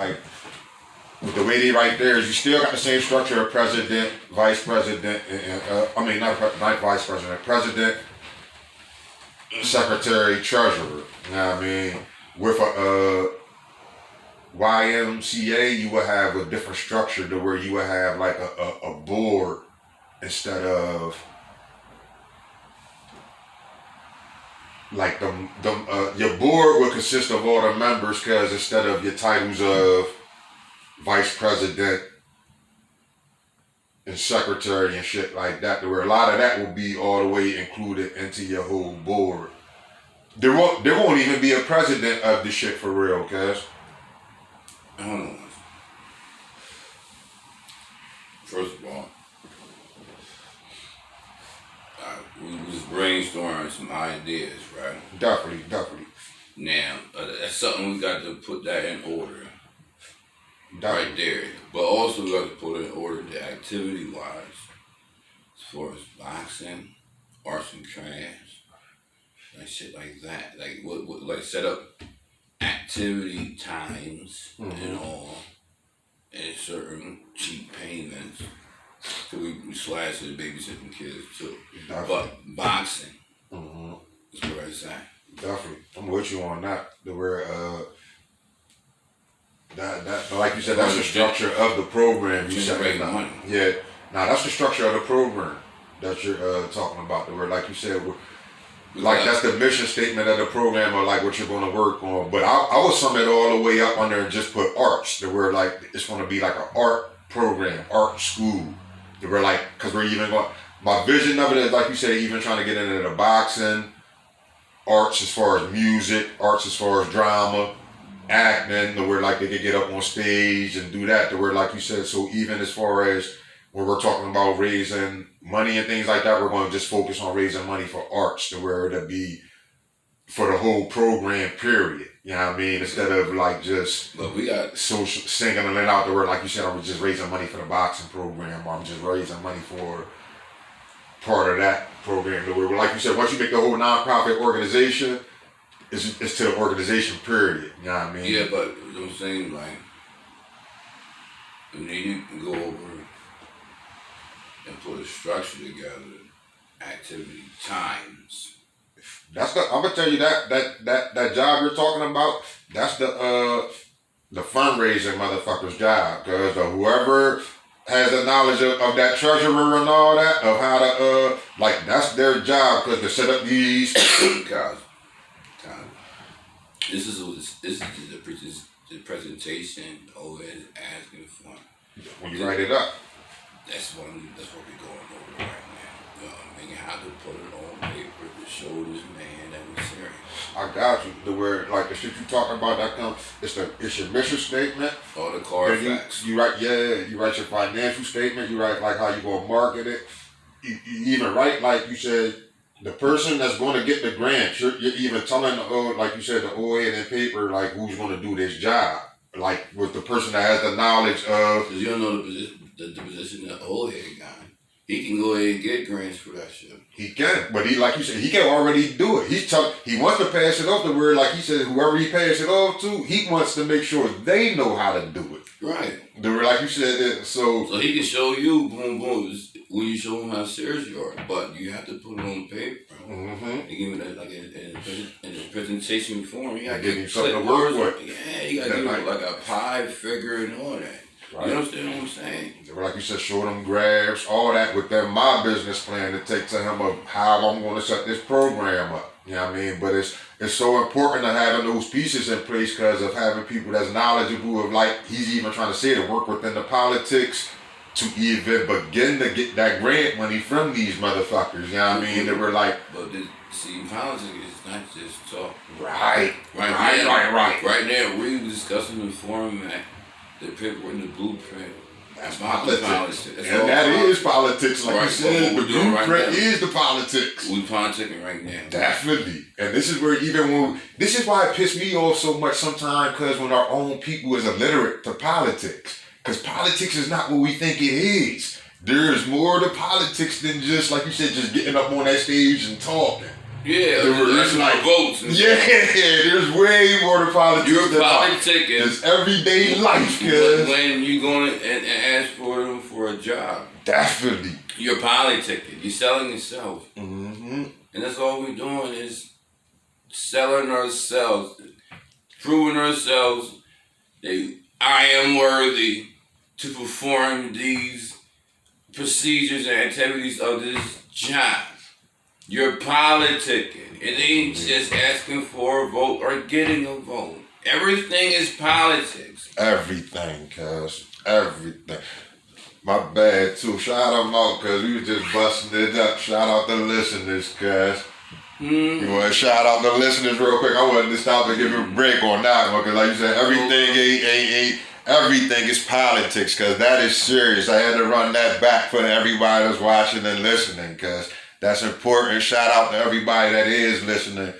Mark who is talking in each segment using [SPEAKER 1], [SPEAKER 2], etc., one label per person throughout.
[SPEAKER 1] like with the way they write there is you still got the same structure of president, vice president, and not vice president, president, secretary, treasurer. You know what I mean? With a YMCA, you would have a different structure to where you would have like a board instead of like your board would consist of all the members because instead of your titles of vice president and secretary and shit like that, to where a lot of that will be all the way included into your whole board. There won't even be a president of this shit for real, cuz.
[SPEAKER 2] Hold on. First of all, we was brainstorming some ideas, right?
[SPEAKER 1] Definitely.
[SPEAKER 2] Now, that's something we got to put that in order.
[SPEAKER 1] Definitely.
[SPEAKER 2] Right there. But also we got to put in order the activity-wise, as far as boxing, arts and crafts, like shit like that. Like what like set up activity times and all, and certain cheap payments. So we slash the babysitting kids too.
[SPEAKER 1] Definitely.
[SPEAKER 2] But boxing is where it's at.
[SPEAKER 1] Definitely. I'm with you on that. To where that like you said, that's the structure of the program. You said
[SPEAKER 2] Generate money.
[SPEAKER 1] Yeah. Now that's the structure of the program that you're talking about. To where, like you said, like that's the mission statement of the program, or like what you're going to work on. But I would sum it all the way up under and just put arts. To where like it's going to be like an art program, art school. To where like, because we're even going. My vision of it is, like you said, even trying to get into the boxing, arts as far as music, arts as far as drama, acting, to where like they could get up on stage and do that. To where, like you said, so even as far as when we're talking about raising money and things like that, we're going to just focus on raising money for arts, to where it'll be for the whole program period. You know what I mean? Instead of like just
[SPEAKER 2] But we got
[SPEAKER 1] social singing and out the word, like you said, I'm just raising money for the boxing program, or I'm just raising money for part of that program. To where, like you said, once you make the whole nonprofit organization, it's to the organization period. You know what I mean?
[SPEAKER 2] yeah, but you know what I'm saying, like, and then you can go over and put a structure together, activity times.
[SPEAKER 1] I'm gonna tell you that job you're talking about. That's the fundraising motherfucker's job, because whoever has the knowledge of that treasurer and all that, of how to like that's their job, because to set up these.
[SPEAKER 2] Guys, this is the presentation always asking for.
[SPEAKER 1] When you write it up.
[SPEAKER 2] That's what we're going over right now. You know what I mean? How to put it on paper to show this man that we're serious.
[SPEAKER 1] I got you. The word, like the shit you talking about, that comes. It's your mission statement.
[SPEAKER 2] All the card
[SPEAKER 1] Then
[SPEAKER 2] facts.
[SPEAKER 1] you write, you write your financial statement. You write like how you gonna market it. You even write, like you said, the person that's going to get the grant. You're even telling like you said, the OA and paper, like who's going to do this job. Like with the person that has the knowledge of.
[SPEAKER 2] Because you don't know the position that old head got. He can go ahead and get grants for that shit.
[SPEAKER 1] He can, but he, like you said, he can already do it. He wants to pass it off to where, like he said, whoever he pass it off to, he wants to make sure they know how to do it.
[SPEAKER 2] Right.
[SPEAKER 1] Like you said, so
[SPEAKER 2] he can show you, boom, boom, when you show him how serious you are, but you have to put it on paper. And give him that, like in the presentation form, you got to
[SPEAKER 1] give him something to work with.
[SPEAKER 2] Yeah, you got to give him like a pie figure and all that. Right. You understand what I'm saying?
[SPEAKER 1] Like you said, show them graphs, all that within my business plan to take to him of how I'm going to set this program up. You know what I mean? But it's so important to having those pieces in place because of having people that's knowledgeable of, like he's even trying to say, to work within the politics to even begin to get that grant money from these motherfuckers. You know what I mean? They were like,
[SPEAKER 2] but politics is not just talk.
[SPEAKER 1] Right.
[SPEAKER 2] Right now, we were discussing the format. The paper in the blueprint.
[SPEAKER 1] That's
[SPEAKER 2] politics.
[SPEAKER 1] And that is politics, like
[SPEAKER 2] right.
[SPEAKER 1] you said. The blueprint
[SPEAKER 2] right
[SPEAKER 1] is the politics.
[SPEAKER 2] We're politicking right now.
[SPEAKER 1] Definitely. And this is where this is why it pissed me off so much sometimes, because when our own people is illiterate to politics. Because politics is not what we think it is. There's more to politics than just, like you said, just getting up on that stage and talking.
[SPEAKER 2] Yeah, that's like votes.
[SPEAKER 1] Yeah, there's way more to politics.
[SPEAKER 2] You're politicking.
[SPEAKER 1] It's everyday life, cuz.
[SPEAKER 2] When you going and ask for them for a job.
[SPEAKER 1] Definitely.
[SPEAKER 2] You're politicking. You're selling yourself.
[SPEAKER 1] Mm-hmm.
[SPEAKER 2] And that's all we're doing is selling ourselves, proving ourselves that I am worthy to perform these procedures and activities of this job. You're politicking. It ain't just asking for a vote or getting a vote. Everything is politics.
[SPEAKER 1] Everything, cuz. Everything. My bad, too. Shout them out, cuz we was just busting it up. Shout out the listeners, cuz. You want to shout out the listeners real quick? I wanted to stop and give you a break on that one, because like you said, everything is politics, because that is serious. I had to run that back for everybody that's watching and listening, because that's important. Shout out to everybody that is listening.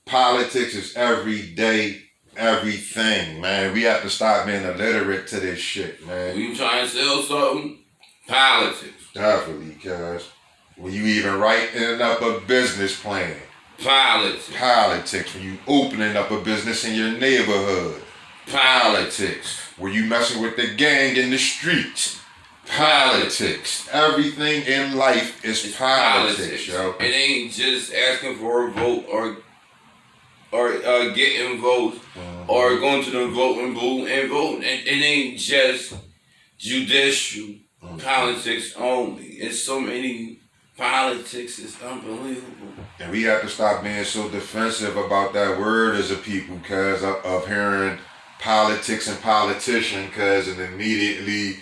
[SPEAKER 1] Politics is everyday, everything, man. We have to stop being illiterate to this shit, man.
[SPEAKER 2] When you trying to sell something, politics.
[SPEAKER 1] Definitely, cuz. When you even writing up a business plan.
[SPEAKER 2] Politics.
[SPEAKER 1] Politics. When you opening up a business in your neighborhood. Politics. When you messing with the gang in the streets. Politics. Everything in life is politics, yo.
[SPEAKER 2] It ain't just asking for a vote or getting votes or going to the voting booth and voting. It ain't just judicial politics only. It's so many politics. It's unbelievable.
[SPEAKER 1] And we have to stop being so defensive about that word as a people, because of hearing politics and politician, because it immediately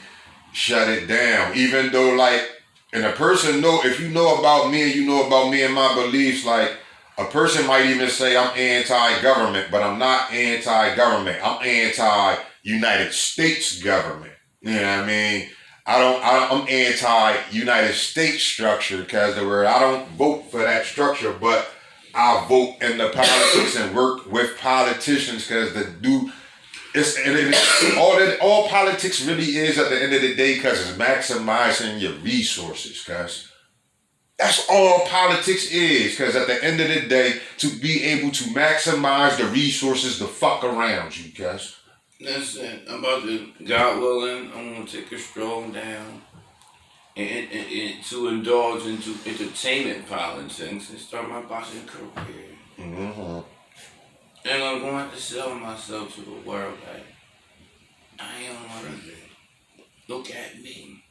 [SPEAKER 1] shut it down. Even though, like, and a person know, if you know about me and you know about me and my beliefs, like, a person might even say I'm anti-government, but I'm not anti-government. I'm anti-United States government. You know what I mean? I'm anti-United States structure, because the word, I don't vote for that structure, but I vote in the politics and work with politicians, because all politics really is at the end of the day, because it's maximizing your resources, cuz. That's all politics is, because at the end of the day, to be able to maximize the resources the fuck around you, cuz.
[SPEAKER 2] That's it. I'm about to, God willing, I'm going to take a stroll down and to indulge into entertainment politics and start my boxing career.
[SPEAKER 1] Mm-hmm.
[SPEAKER 2] And I'm going to sell myself to the world that I am worthy. Look at me.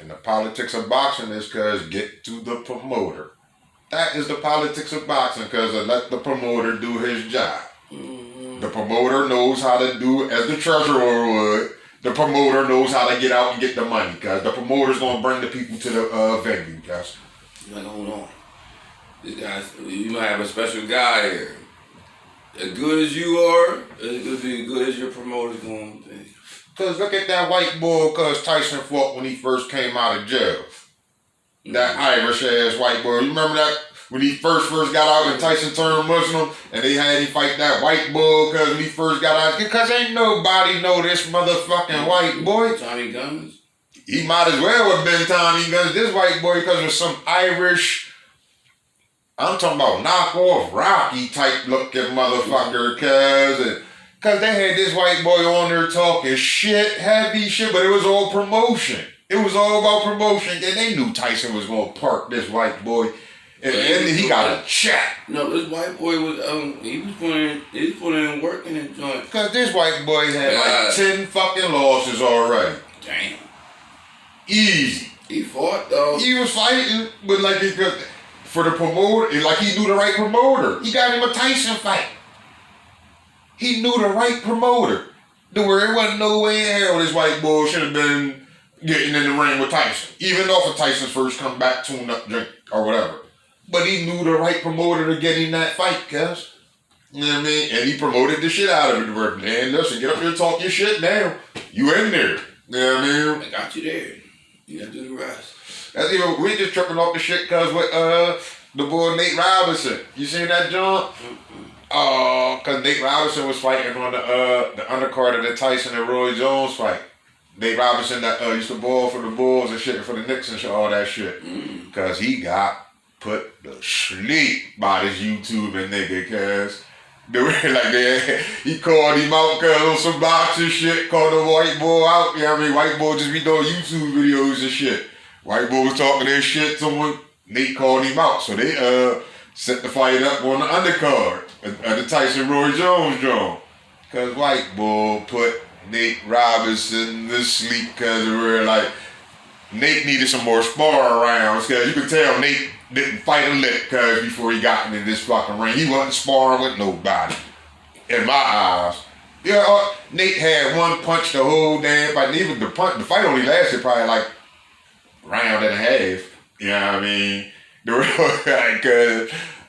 [SPEAKER 1] And the politics of boxing is, cuz, get to the promoter. That is the politics of boxing, cuz, let the promoter do his job. The promoter knows how to do, as the treasurer would, the promoter knows how to get out and get the money, cuz. The promoter's going to bring the people to the venue, cuz.
[SPEAKER 2] You're like, hold on. This guy's, you might have a special guy here. As good as you are, it's going to be as good as your promoter's going to be.
[SPEAKER 1] Cuz look at that white boy, cuz Tyson fought when he first came out of jail. That Irish ass white boy. You remember that? When he first got out and Tyson turned Muslim and they had him fight that white bull, cuz when he first got out, because ain't nobody know this motherfucking white boy.
[SPEAKER 2] Tommy Guns?
[SPEAKER 1] He might as well have been Tommy Guns, this white boy, because of some Irish, I'm talking about knockoff Rocky type looking motherfucker, cuz they had this white boy on there talking shit, heavy shit, but it was all promotion. It was all about promotion, and they knew Tyson was going to park this white boy. And then he got a check.
[SPEAKER 2] No, this white boy was he was putting in work in the joint.
[SPEAKER 1] Cause this white boy had like 10 fucking losses already.
[SPEAKER 2] Damn.
[SPEAKER 1] Easy.
[SPEAKER 2] He fought though.
[SPEAKER 1] He was fighting, but like for the promoter, like he knew the right promoter. He got him a Tyson fight. He knew the right promoter. Where it wasn't no way in hell this white boy should have been getting in the ring with Tyson. Even off of Tyson's first comeback, tune up, drink, or whatever. But he knew the right promoter to get him that fight, cuz. You know what I mean? And he promoted the shit out of it. Man, listen, get up here and talk your shit now. You in there. You know what I mean?
[SPEAKER 2] I got you there. You gotta do the rest.
[SPEAKER 1] That's even, we just tripping off the shit, cuz, with the boy Nate Robinson. You seen that, John? Cuz Nate Robinson was fighting on the undercard of the Tyson and Roy Jones fight. Nate Robinson that used to ball for the Bulls and shit, for the Knicks and shit, all that shit. Cuz he got put to sleep by this YouTubing nigga, cuz. They were like, he called him out, cuz, on some boxing shit, called the white boy out. You know what I mean? White boy just be doing YouTube videos and shit. White boy was talking their shit, someone, Nate called him out. So they set the fight up on the undercard of the Tyson Roy Jones joint. Cause white boy put Nate Robinson to sleep, cause they were like, Nate needed some more sparring rounds, cause you could tell Nate didn't fight a lick, cause before he got into this fucking ring, he wasn't sparring with nobody. In my eyes. Yeah, Nate had one punch the whole damn fight. Even the fight only lasted probably like a round and a half. You know what I mean? They were like,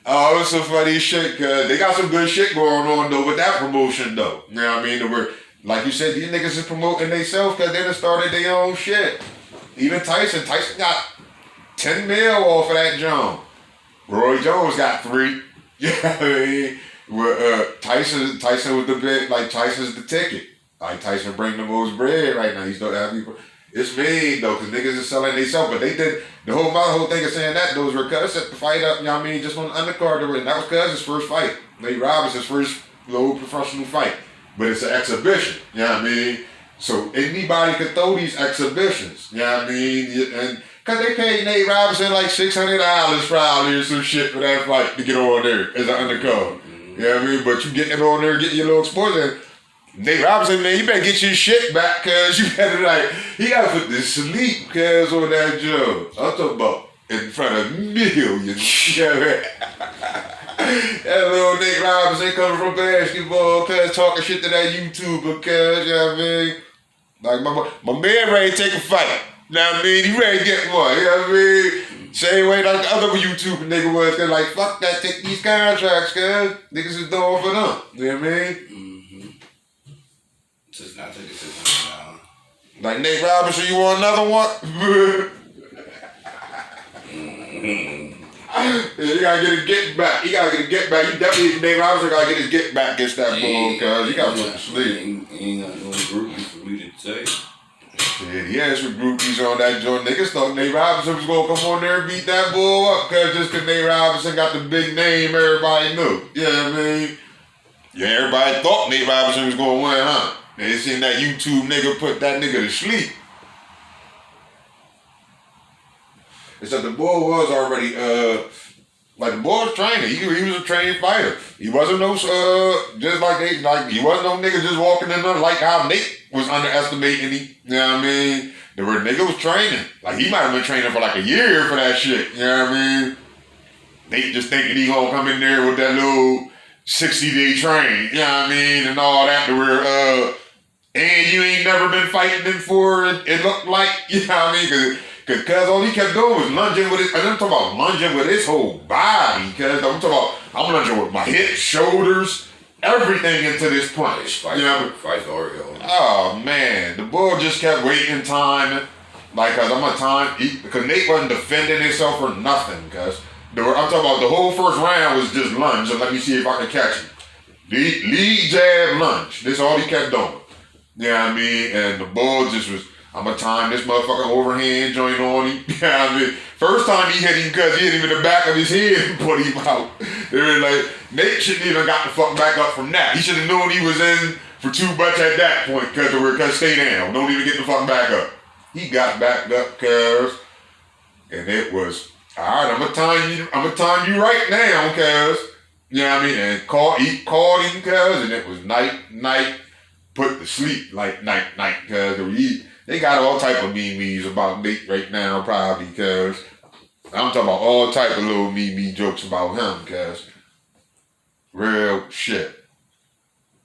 [SPEAKER 1] oh, it was some funny shit, cause they got some good shit going on though with that promotion though. You know what I mean? They were, like you said, these niggas is promoting themselves cause they done started their own shit. Even Tyson got 10 mil off of that Jones. Roy Jones got 3. You know what I mean? Tyson was the bit, like Tyson's the ticket. Like Tyson bring the most bread right now. He's don't have people. It's made though, cause niggas is selling themselves. But they did my whole thing of saying that those were Cuz set the fight up, you know what I mean, just on the undercard. And that was Cuz's first fight. Nate Robinson's first low professional fight. But it's an exhibition, you know what I mean? So anybody could throw these exhibitions, you know what I mean? And cause they paid Nate Robinson like $600 probably or some shit for that fight to get on there as an undercard. You know what I mean? But you getting on there, getting your little exposure. Nate Robinson, man, you better get your shit back, cause you better like, he gotta put this sleep, cuz on that job. I'm talking about in front of millions. You know what I mean? That little Nate Robinson coming from basketball, cuz talking shit to that YouTuber, cuz, you know what I mean? Like my man ready to take a fight. You know what I mean? He ready to get one, you know what I mean? Same way like the other YouTuber nigga was, cause like, fuck that, take these contracts, cuz. Niggas is doing for them. You know what I mean?
[SPEAKER 2] Just not take it $600.
[SPEAKER 1] Like Nate Robinson, you want another one? Yeah, you gotta get his get back. He gotta get his get back. You definitely, Nate Robinson gotta get his get back against that bull, cuz. He gotta put to sleep.
[SPEAKER 2] He ain't got no groupies for me to take.
[SPEAKER 1] Shit, he had some groupies on that joint. Niggas thought Nate Robinson was gonna come on there and beat that bull up, cuz just cause Nate Robinson got the big name everybody knew. You know what I mean? Yeah, everybody thought Nate Robinson was gonna win, huh? They seen that YouTube nigga put that nigga to sleep. Except the boy was already, like the boy was training. He was a trained fighter. He wasn't no, just he wasn't no nigga just walking in there like how Nate was underestimating him. You know what I mean? The nigga was training. Like he might have been training for like a year for that shit. You know what I mean? Nate just thinking he gonna come in there with that little 60-day train. You know what I mean? And all that to where, and you ain't never been fighting before, it looked like, you know what I mean? Cause all he kept doing was lunging with his, and I'm talking about lunging with his whole body, cause I'm talking about, I'm lunging with my hips, shoulders, everything into this punch.
[SPEAKER 2] Fight,
[SPEAKER 1] you know?
[SPEAKER 2] Fight Oreo.
[SPEAKER 1] Oh man, the bull just kept waiting time, like, cause cause Nate wasn't defending himself or nothing, cause I'm talking about the whole first round was just lunge, and let me see if I can catch him. Lead jab, lunge, this all he kept doing. You know what I mean? And the bull just was, I'm gonna time this motherfucking overhand joint on him. You know what I mean? First time he hit him because he hit him in the back of his head and put him out. They were like, Nate shouldn't even got the fuck back up from that. He should have known he was in for too much at that point because stay down. Don't even get the fuck back up. He got back up, cuz. And it was, alright, I'm gonna time you right now, cuz. You know what I mean? And he called him, cuz, and it was night. Put to sleep like night, cuz they got all type of memes about Nate right now, probably, cuz I'm talking about all type of little meme jokes about him, cuz real shit.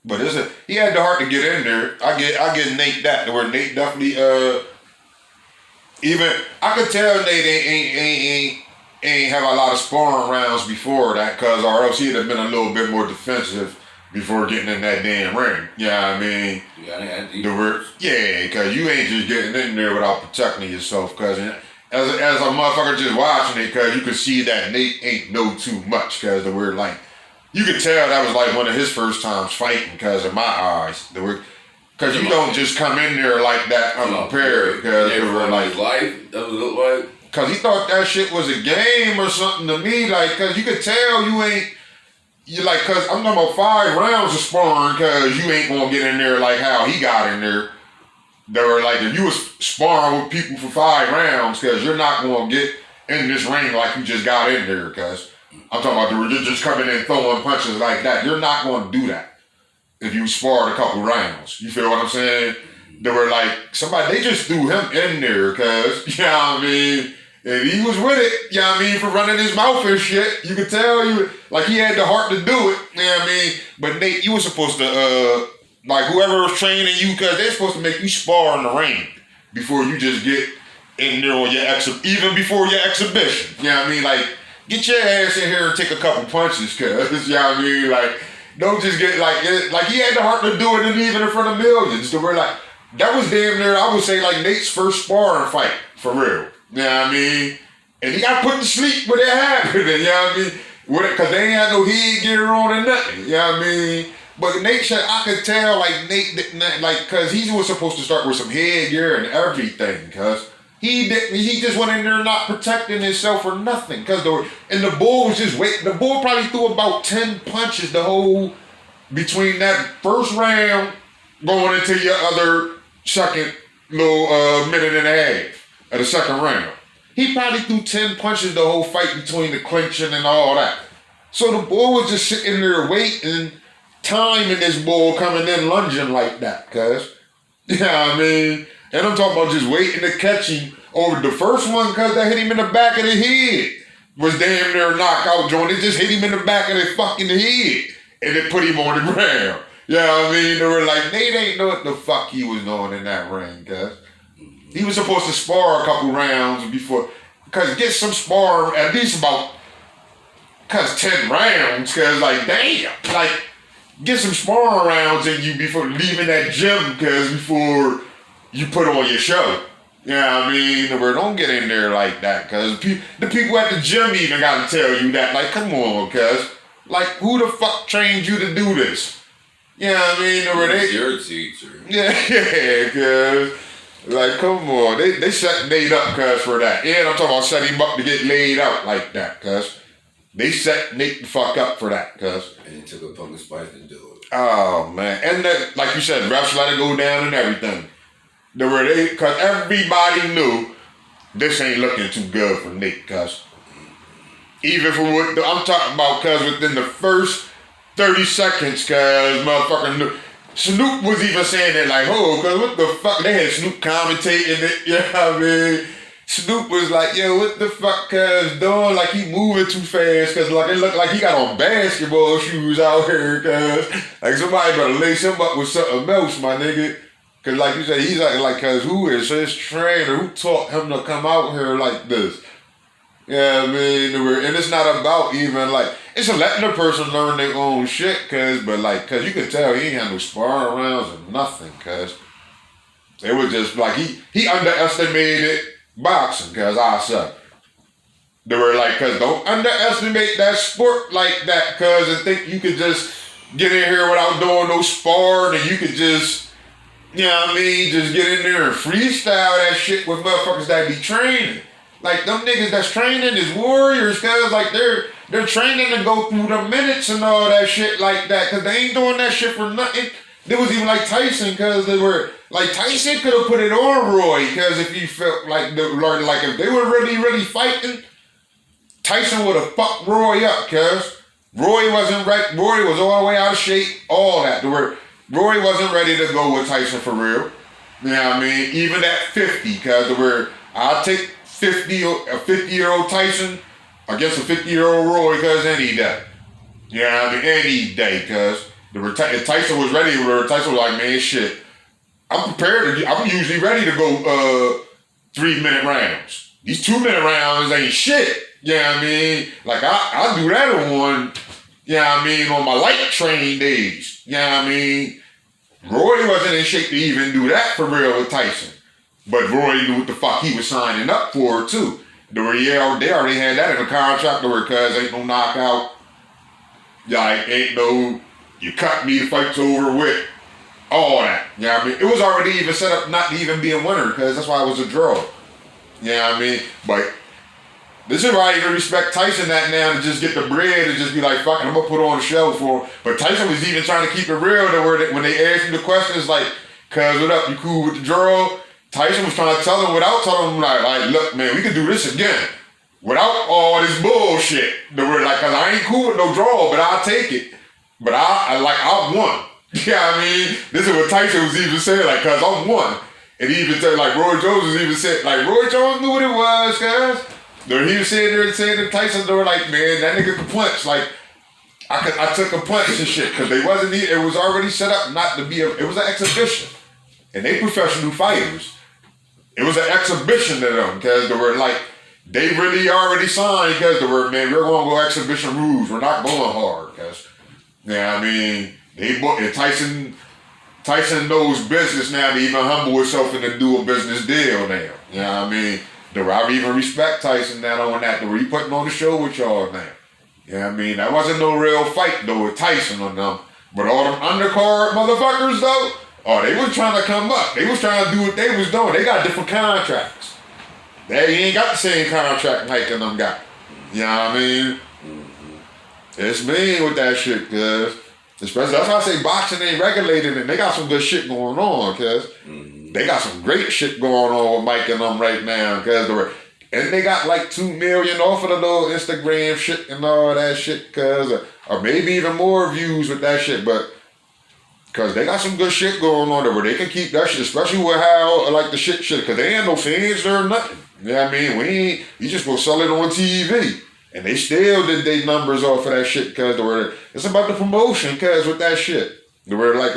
[SPEAKER 1] But he had the heart to get in there. I get Nate that, where Nate definitely even I could tell Nate ain't have a lot of sparring rounds before that, cuz or else he'd have been a little bit more defensive before getting in that damn ring. You know what I mean? Yeah, cause you ain't just getting in there without protecting yourself, cuz as a motherfucker just watching it, cuz you could see that Nate ain't know too much, cuz like, you could tell that was like one of his first times fighting, cuz in my eyes. Cause you don't just come in there like that unprepared, cuz
[SPEAKER 2] like life, that was look like.
[SPEAKER 1] Cause he thought that shit was a game or something to me, like, cause you could tell you ain't, you like, cause I'm talking about 5 rounds of sparring, cause you ain't gonna get in there like how he got in there. They were like, if you was sparring with people for 5 rounds, cause you're not gonna get in this ring like you just got in there, cause I'm talking about you're just coming in throwing punches like that. You're not gonna do that if you sparred a couple rounds. You feel what I'm saying? They were like, they just threw him in there, cause, you know what I mean? And he was with it, you know what I mean, for running his mouth and shit. You could tell like he had the heart to do it, you know what I mean? But Nate, you were supposed to, like whoever was training you, cause they're supposed to make you spar in the ring before you just get in there on your even before your exhibition. You know what I mean? Like, get your ass in here and take a couple punches, cause, you know what I mean? Like, don't just get, like he had the heart to do it and even in front of millions. So we're like, that was damn near, I would say, like Nate's first sparring fight, for real. You know what I mean? And he got put to sleep when it happened, you know what I mean? Because they ain't had no head gear on or nothing, you know what I mean? But Nate said, I could tell, like, Nate didn't, like, because he was supposed to start with some head gear and everything, because he just went in there not protecting himself or nothing, because the bull was just waiting. The bull probably threw about 10 punches between that first round going into your other second little minute and a half of the second round. He probably threw 10 punches the whole fight between the clinching and all that. So the bull was just sitting there waiting, timing this bull coming in lunging like that, cuz. You know what I mean? And I'm talking about just waiting to catch him over the first one, cuz that hit him in the back of the head. Was damn near a knockout joint. It just hit him in the back of the fucking head. And it put him on the ground. You know what I mean? They were like, Nate ain't know what the fuck he was doing in that ring, cuz. He was supposed to spar a couple rounds before, cuz get some spar at least about, 10 rounds, cuz like, damn, like, get some sparring rounds in you before leaving that gym, cuz before you put on your show. You know what I mean? Don't get in there like that, cuz the people at the gym even gotta tell you that, like, come on, cuz. Like, who the fuck trained you to do this? You know what I mean?
[SPEAKER 2] Your teacher.
[SPEAKER 1] Yeah, cuz. Like, come on. They set Nate up, cuz, for that. And I'm talking about setting him up to get laid out like that, cuz. They set Nate the fuck up for that, cuz.
[SPEAKER 2] And it took a pumpkin spice to do it.
[SPEAKER 1] Oh, man. And that, like you said, refs let it go down and everything. Cuz everybody knew this ain't looking too good for Nate, cuz. Even for what I'm talking about, cuz within the first 30 seconds, cuz motherfucker knew. Snoop was even saying that, like, oh, cuz what the fuck? They had Snoop commentating it, you know what I mean? Snoop was like, yo, what the fuck, cuz doing? Like, he moving too fast, cuz like, it looked like he got on basketball shoes out here, cuz. Like, somebody better lace him up with something else, my nigga. Cuz like you said, he's like, cuz who is his trainer? Who taught him to come out here like this? Yeah, I mean, and it's not about even like, it's letting the person learn their own shit, cuz you could tell he ain't had no sparring rounds or nothing, cuz. It was just like, he underestimated boxing, cuz I said. They were like, cuz don't underestimate that sport like that, cuz, and think you could just get in here without doing no sparring and you could just, you know what I mean, just get in there and freestyle that shit with motherfuckers that be training. Like, them niggas that's training is warriors, cuz, like, they're training to go through the minutes and all that shit like that, cuz they ain't doing that shit for nothing. There was even like Tyson, cuz Tyson could have put it on Roy, cuz if he felt like, if they were really fighting, Tyson would have fucked Roy up, cuz. Roy wasn't right, Roy was all the way out of shape, all that. Roy wasn't ready to go with Tyson for real. You know what I mean? Even at 50, cuz, I'll take a 50-year-old Tyson against a 50-year-old Roy, cuz, any day. You know what I mean? Any day, cuz. If Tyson was ready, Tyson was like, man, shit, I'm prepared I'm usually ready to go 3-minute rounds. These 2-minute rounds ain't shit. You know what I mean? Like, I do that on, you know what I mean, on my light training days. You know what I mean? Roy wasn't in shape to even do that for real with Tyson. But Roy knew what the fuck he was signing up for, too. They already had that in the contract, cuz ain't no knockout. Like, ain't no, you cut me, the fight's over with. All that. You know what I mean? It was already even set up not to even be a winner, cuz that's why it was a draw. You know what I mean? But this is why I even respect Tyson that now to just get the bread and just be like, fuck it, I'm gonna put on the show for him. But Tyson was even trying to keep it real to where when they asked him the questions like, cuz what up, you cool with the draw? Tyson was trying to tell him without telling him like, look man, we can do this again. Without all this bullshit. They were like, cause I ain't cool with no draw, but I'll take it. But I won. You know what I mean? This is what Tyson was even saying, like, cause I'm one. And he even said, like, Roy Jones was even saying, like, Roy Jones knew what it was, cuz. He was sitting there and saying to Tyson, they were like, man, that nigga could punch. Like, I took a punch and shit, cause they wasn't, it was already set up not to be it was an exhibition. And they professional fighters. It was an exhibition to them, cause they were like, they really already signed because they were, man, we're going to go exhibition rules. We're not going hard because, yeah, I mean, Tyson knows business now to even humble himself and to do a business deal now. You know what I mean? I even respect Tyson now on that. He putting on the show with y'all now. You know what I mean? That wasn't no real fight though with Tyson on them. But all them undercard motherfuckers though, oh, they was trying to come up. They was trying to do what they was doing. They got different contracts. They ain't got the same contract Mike and them got. You know what I mean? It's mean with that shit, cuz. Especially, that's why I say boxing ain't regulated and they got some good shit going on, cuz. They got some great shit going on with Mike and them right now, cuz. And they got like 2 million off of the little Instagram shit and all that shit, cuz. Or maybe even more views with that shit, but cause they got some good shit going on there where they can keep that shit, especially with how like the shit, cause they ain't no fans or nothing. You know what I mean? You just gonna sell it on TV. And they still did their numbers off of that shit cause it's about the promotion cause with that shit. They were like,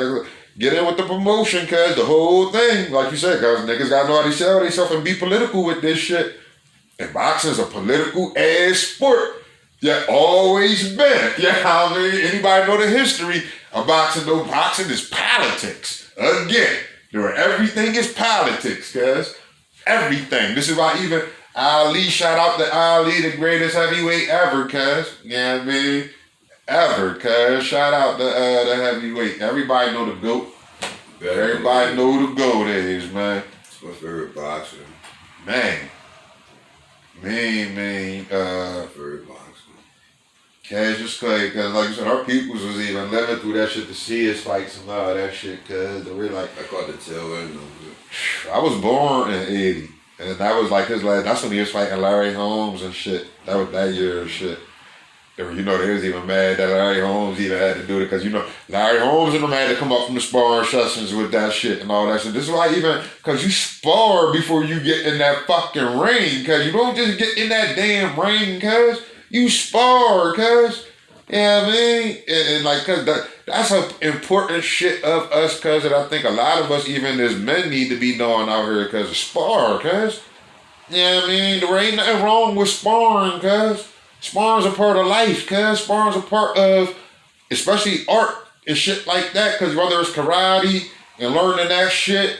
[SPEAKER 1] get in with the promotion cause the whole thing, like you said, cause niggas gotta know how to sell themselves and be political with this shit. And boxing's a political ass sport. Yeah, always been. Yeah, I mean, anybody know the history of boxing? Though boxing is politics. Again, everything is politics, cuz. Everything. This is why even Ali, shout out to Ali, the greatest heavyweight ever, cuz. You know what I mean? Ever, cuz. Shout out to the heavyweight. Everybody know the GOAT. Everybody know who the GOAT is, man.
[SPEAKER 2] It's my favorite boxer.
[SPEAKER 1] Man.
[SPEAKER 2] My favorite boxer.
[SPEAKER 1] Cassius Clay, cause like you said, our peoples was even living through that shit to see his fights and all that shit, cause they were like,
[SPEAKER 2] I caught the tail end of it.
[SPEAKER 1] I was born in '80, and that was like his last. That's when he was fighting Larry Holmes and shit. That was that year and shit. They was even mad that Larry Holmes even had to do it, cause Larry Holmes and them had to come up from the sparring sessions with that shit and all that shit. This is why cause you spar before you get in that fucking ring, cause you don't just get in that damn ring, cause you spar, cuz. You know what I mean? And like, cuz that's an important shit of us, cuz, that I think a lot of us, even as men, need to be doing out here, cuz, spar, cuz. You know what I mean? There ain't nothing wrong with sparring, cuz. Sparring's a part of life, cuz. Sparring's a part of, especially art and shit like that, cuz whether it's karate and learning that shit,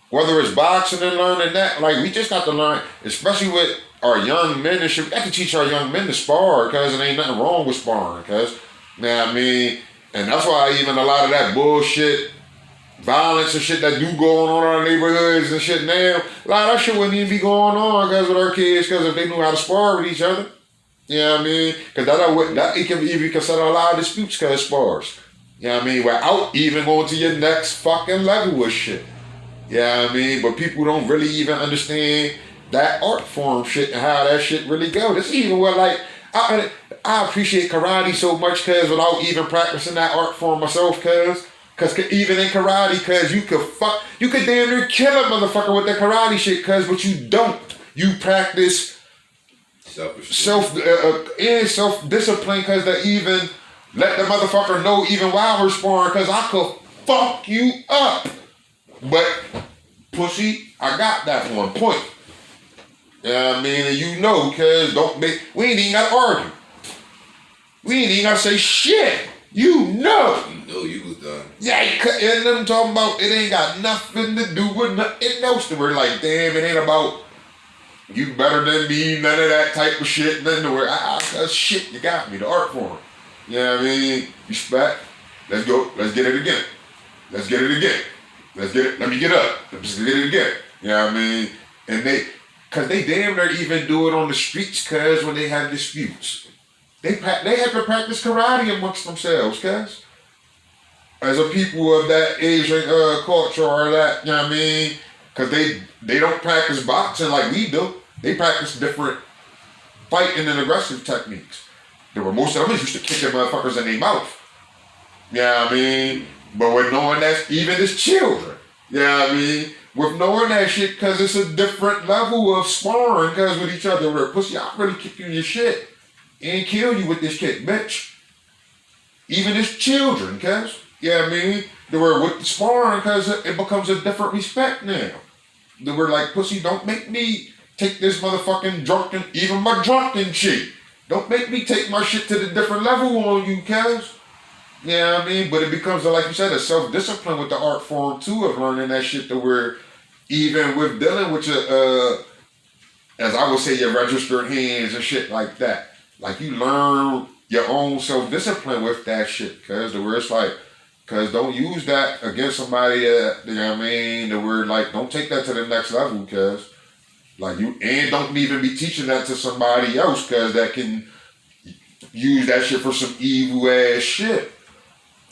[SPEAKER 1] whether it's boxing and learning that, like, we just got to learn, especially with our young men and shit. We got to teach our young men to spar, cuz there ain't nothing wrong with sparring, cuz. You know what I mean? And that's why even a lot of that bullshit, violence and shit that do going on in our neighborhoods and shit now, a lot of that shit wouldn't even be going on, cuz, with our kids, cuz if they knew how to spar with each other. You know what I mean? Cuz that it can even consider a lot of disputes cuz spars. You know what I mean? Without even going to your next fucking level with shit. You know what I mean? But people don't really even understand that art form shit and how that shit really go. This is even what, like, I appreciate karate so much, cuz, without even practicing that art form myself, cuz even in karate, cuz, you could damn near kill a motherfucker with that karate shit, cuz, but you don't. You practice self-discipline, cuz, to even let the motherfucker know even while we're sparring, cuz I could fuck you up. But, pussy, I got that one point. You know what I mean? And you know, cuz, we ain't even gotta argue. We ain't even gotta say shit. You know.
[SPEAKER 2] You know you was done.
[SPEAKER 1] Yeah, and them talking about it ain't got nothing to do with nothing else. We're like, damn, it ain't about you better than me, none of that type of shit. None of that shit, you got me, the art form. You know what I mean? Respect. Let's go. Let's get it again. Let's get it again. Let's get it. Let me get up. Let's get it again. You know what I mean? And Cause they damn near even do it on the streets, cause when they have disputes. They have to practice karate amongst themselves, cuz. As a people of that Asian culture or that, you know what I mean? Cause they don't practice boxing like we do. They practice different fighting and aggressive techniques. There were most of them used to kick their motherfuckers in their mouth. You know what I mean? But with knowing that even as children, you know what I mean? With knowing that shit, cause it's a different level of sparring, cause with each other, where pussy, I'll really kick you in your shit and kill you with this kick, bitch. Even as children, cuz. You know what I mean? They were with the sparring, cuz it becomes a different respect now. They were like, pussy, don't make me take this motherfucking drunken, even my drunken shit. Don't make me take my shit to the different level on you, cuz. You know what I mean? But it becomes, like you said, a self-discipline with the art form, too, of learning that shit to where even with dealing with your, as I would say, your registered hands and shit like that. Like, you learn your own self-discipline with that shit, cuz, to where it's like, cuz don't use that against somebody, you know what I mean, to where, like, don't take that to the next level, cuz. Like, you, and don't even be teaching that to somebody else, cuz, that can use that shit for some evil ass shit.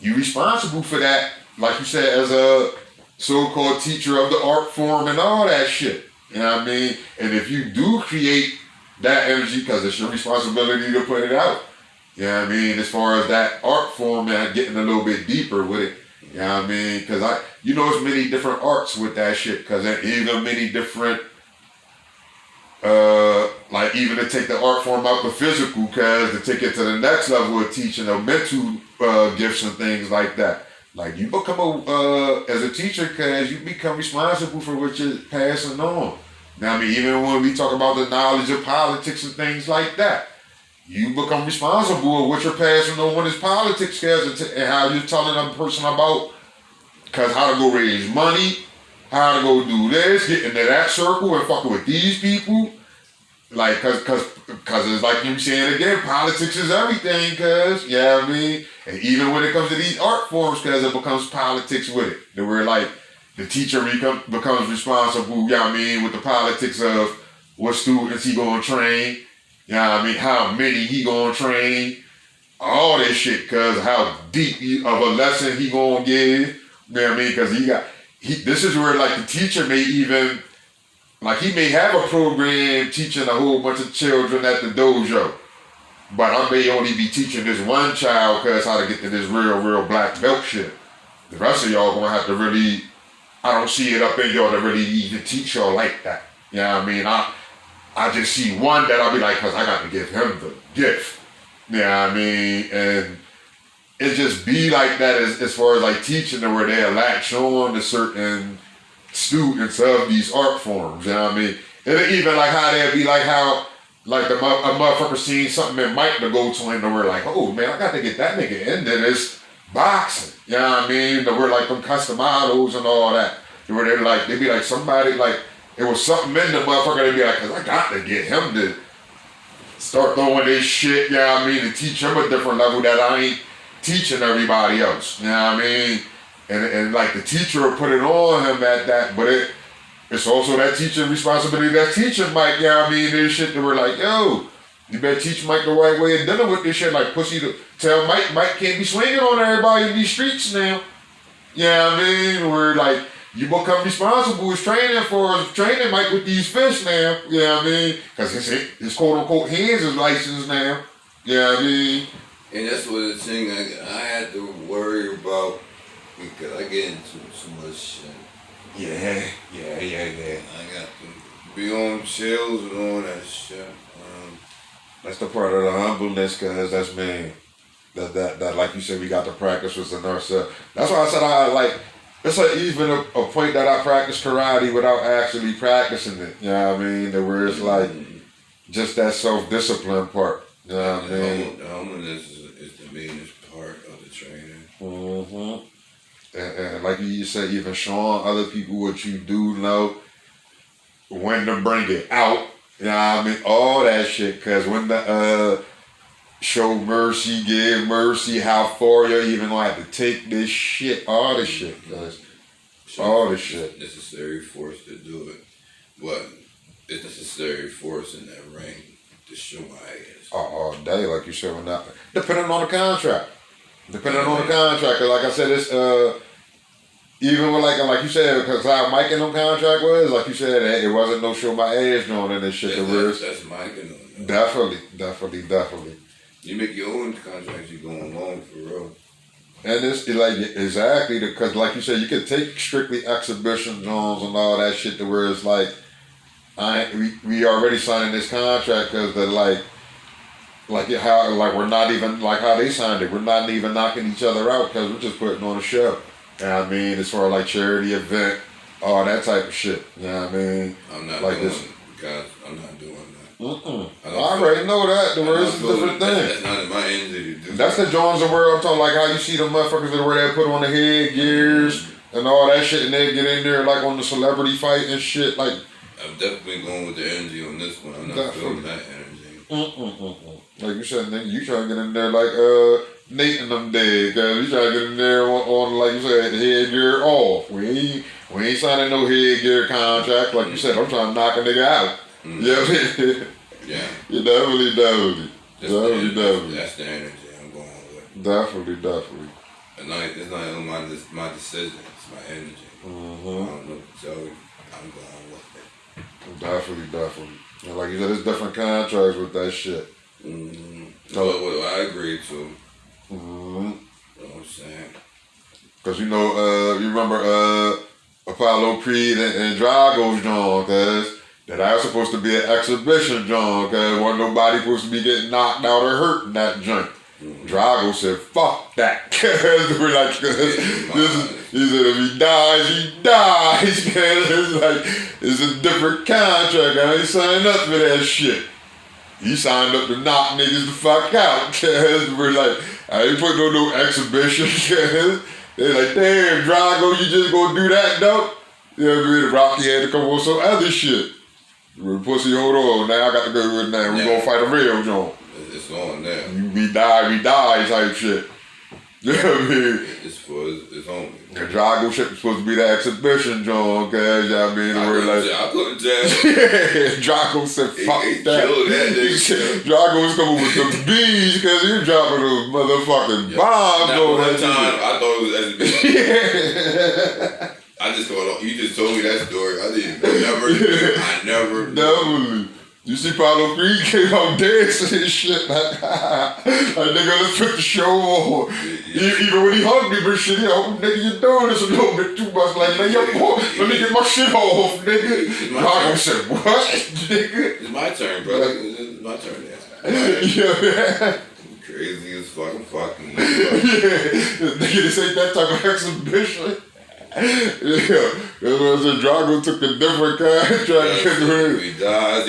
[SPEAKER 1] You responsible for that, like you said, as a so-called teacher of the art form and all that shit. You know what I mean? And if you do create that energy, because it's your responsibility to put it out. You know what I mean? As far as that art form and getting a little bit deeper with it. You know what I mean? Because it's many different arts with that shit. Because there even many different, like even to take the art form out the physical, because to take it to the next level of teaching of mental gifts and things like that. Like you become as a teacher, because you become responsible for what you're passing on. Now, I mean, even when we talk about the knowledge of politics and things like that, you become responsible of what you're passing on as politics, cause and how you're telling a person about, cause how to go raise money, how to go do this, get into that circle and fuck with these people. Like, cause it's like you saying again, politics is everything, cuz, you know what I mean? And even when it comes to these art forms, cuz it becomes politics with it. That we're like, the teacher becomes responsible, you know what I mean, with the politics of what students he gonna train, you know what I mean, how many he gonna train, all this shit, cuz how deep of a lesson he gonna give, you know what I mean, cuz this is where like the teacher may even, like he may have a program teaching a whole bunch of children at the dojo, but I may only be teaching this one child cuz how to get to this real black belt shit. The rest of y'all gonna have to really, I don't see it up in y'all to really even teach y'all like that. You know what I mean? I just see one that I'll be like, cause I got to give him the gift. You know what I mean? And it just be like that as far as like teaching them where they latch on to certain students of these art forms, you know what I mean? It'll even like how they'll be like how, like a motherfucker seen something in Mike to go to him and we're like, oh man, I got to get that nigga into this boxing, you know what I mean? To where like them customados and all that, to where they'd be like somebody like, it was something in the motherfucker, they'd be like, cause I got to get him to start throwing this shit, you know what I mean? To teach him a different level that I ain't teaching everybody else, you know what I mean? And like the teacher will put it on him at that, but it's also that teacher responsibility that's teaching Mike, you know what I mean? This shit that we're like, yo, you better teach Mike the right way of dealing with this shit. Like pussy to tell Mike can't be swinging on everybody in these streets now. You know what I mean? Where like you become responsible as training Mike with these fish now. You know what I mean? Because his quote unquote hands is licensed now. You know what I mean?
[SPEAKER 2] And that's what the thing I had to worry about. Because I get into so much shit.
[SPEAKER 1] Yeah.
[SPEAKER 2] I got to be on chills and all that shit.
[SPEAKER 1] That's the part of the humbleness, cause that's man. That like you said, we got to practice within ourselves. That's why I said I like. It's like even a point that I practice karate without actually practicing it. You know what I mean? Where it's like just that self-discipline part. You know what I mean?
[SPEAKER 2] The humbleness is the meanest part of the training.
[SPEAKER 1] Mm-hmm. And like you said, even showing other people what you do know, when to bring it out, you know what I mean? All that shit, because when the show mercy, give mercy, how far you even gonna have to take this shit, all this shit, guys. All this shit.
[SPEAKER 2] Necessary force to do it. But it's necessary force in that ring to show my ass.
[SPEAKER 1] All day, like you said, when that, depending on the contract. Depending on the contract, 'cause like I said, it's even with like you said, because how Mike and them contract was, like you said, it wasn't no show my ass doing in this shit.
[SPEAKER 2] That's Mike and them.
[SPEAKER 1] Definitely.
[SPEAKER 2] You make your own contracts, you going long for real.
[SPEAKER 1] And it's like exactly because, like you said, you could take strictly exhibition zones and all that shit to where it's like, we already signing this contract because they're like how we're not even like how they signed it. We're not even knocking each other out because we're just putting on a show. You know what I mean? As far as like charity event, all that type of shit. You know what I mean?
[SPEAKER 2] I'm not
[SPEAKER 1] like
[SPEAKER 2] doing
[SPEAKER 1] this.
[SPEAKER 2] Guys, I'm not doing that.
[SPEAKER 1] I already know that. The word is a different thing.
[SPEAKER 2] That's not in my energy to do.
[SPEAKER 1] That's the Jones of where I'm talking like how you see the motherfuckers that where they put on the headgears and all that shit and they get in there like on the celebrity fight and shit like.
[SPEAKER 2] I'm definitely going with the energy on this one. I'm not feeling that energy.
[SPEAKER 1] Like you said, nigga, you trying to get in there like Nate and them dead, cause you trying to get in there on like you said, the headgear off. We ain't signing no headgear contract. Like you said, I'm trying to knock a nigga out.
[SPEAKER 2] Mm-hmm.
[SPEAKER 1] Yeah.
[SPEAKER 2] Yeah.
[SPEAKER 1] You definitely.
[SPEAKER 2] That's the energy I'm going with.
[SPEAKER 1] Definitely.
[SPEAKER 2] And it's not only my decision, it's my energy.
[SPEAKER 1] Mm-hmm.
[SPEAKER 2] I don't know what to tell you. I'm going with it.
[SPEAKER 1] Definitely. And like you said, there's different contracts with that shit.
[SPEAKER 2] Mm-hmm. Well, I agree to.
[SPEAKER 1] Mm-hmm.
[SPEAKER 2] You know what I'm saying?
[SPEAKER 1] Cause you remember Apollo Creed and Drago's John, cause that was supposed to be an exhibition John, cause wasn't nobody supposed to be getting knocked out or hurt in that joint. Mm-hmm. Drago said, "Fuck that," cause we're like, he said if he dies, cause it's like it's a different contract. I ain't signed up for that shit. He signed up to knock niggas the fuck out, cause we're like, I ain't putting on no exhibition, cause they're like, damn, Drago, you just gonna do that, though? You know what I mean? Rocky had to come on some other shit. We're pussy, hold on, now I got to go with it now. We gonna fight a real John.
[SPEAKER 2] It's on there.
[SPEAKER 1] We die type shit. You know what I mean?
[SPEAKER 2] It's on.
[SPEAKER 1] The Drago shit was supposed to be the exhibition, John, cause you know what I mean?
[SPEAKER 2] I couldn't tell.
[SPEAKER 1] Drago said, fuck
[SPEAKER 2] he
[SPEAKER 1] that.
[SPEAKER 2] Killed that nigga.
[SPEAKER 1] Drago was coming with the bees, cause he was dropping those motherfucking bombs
[SPEAKER 2] now,
[SPEAKER 1] on
[SPEAKER 2] that
[SPEAKER 1] that
[SPEAKER 2] time,
[SPEAKER 1] shit.
[SPEAKER 2] I thought it was exhibition. I just thought, you just told me that story. I never.
[SPEAKER 1] Definitely. You see Paulo Creed came out dancing and shit like nigga, let's put the show on. Even when he hugged me, but shit, nigga, you doing this a little bit too much. Like, let me get my shit off, nigga. Drago said, what, nigga?
[SPEAKER 2] It's my turn, brother. It's my turn now.
[SPEAKER 1] Yeah.
[SPEAKER 2] Crazy as fucking.
[SPEAKER 1] Yeah. Nigga, this ain't that type of exhibition. Yeah, that's why I said Drago took a different contract.
[SPEAKER 2] He dies.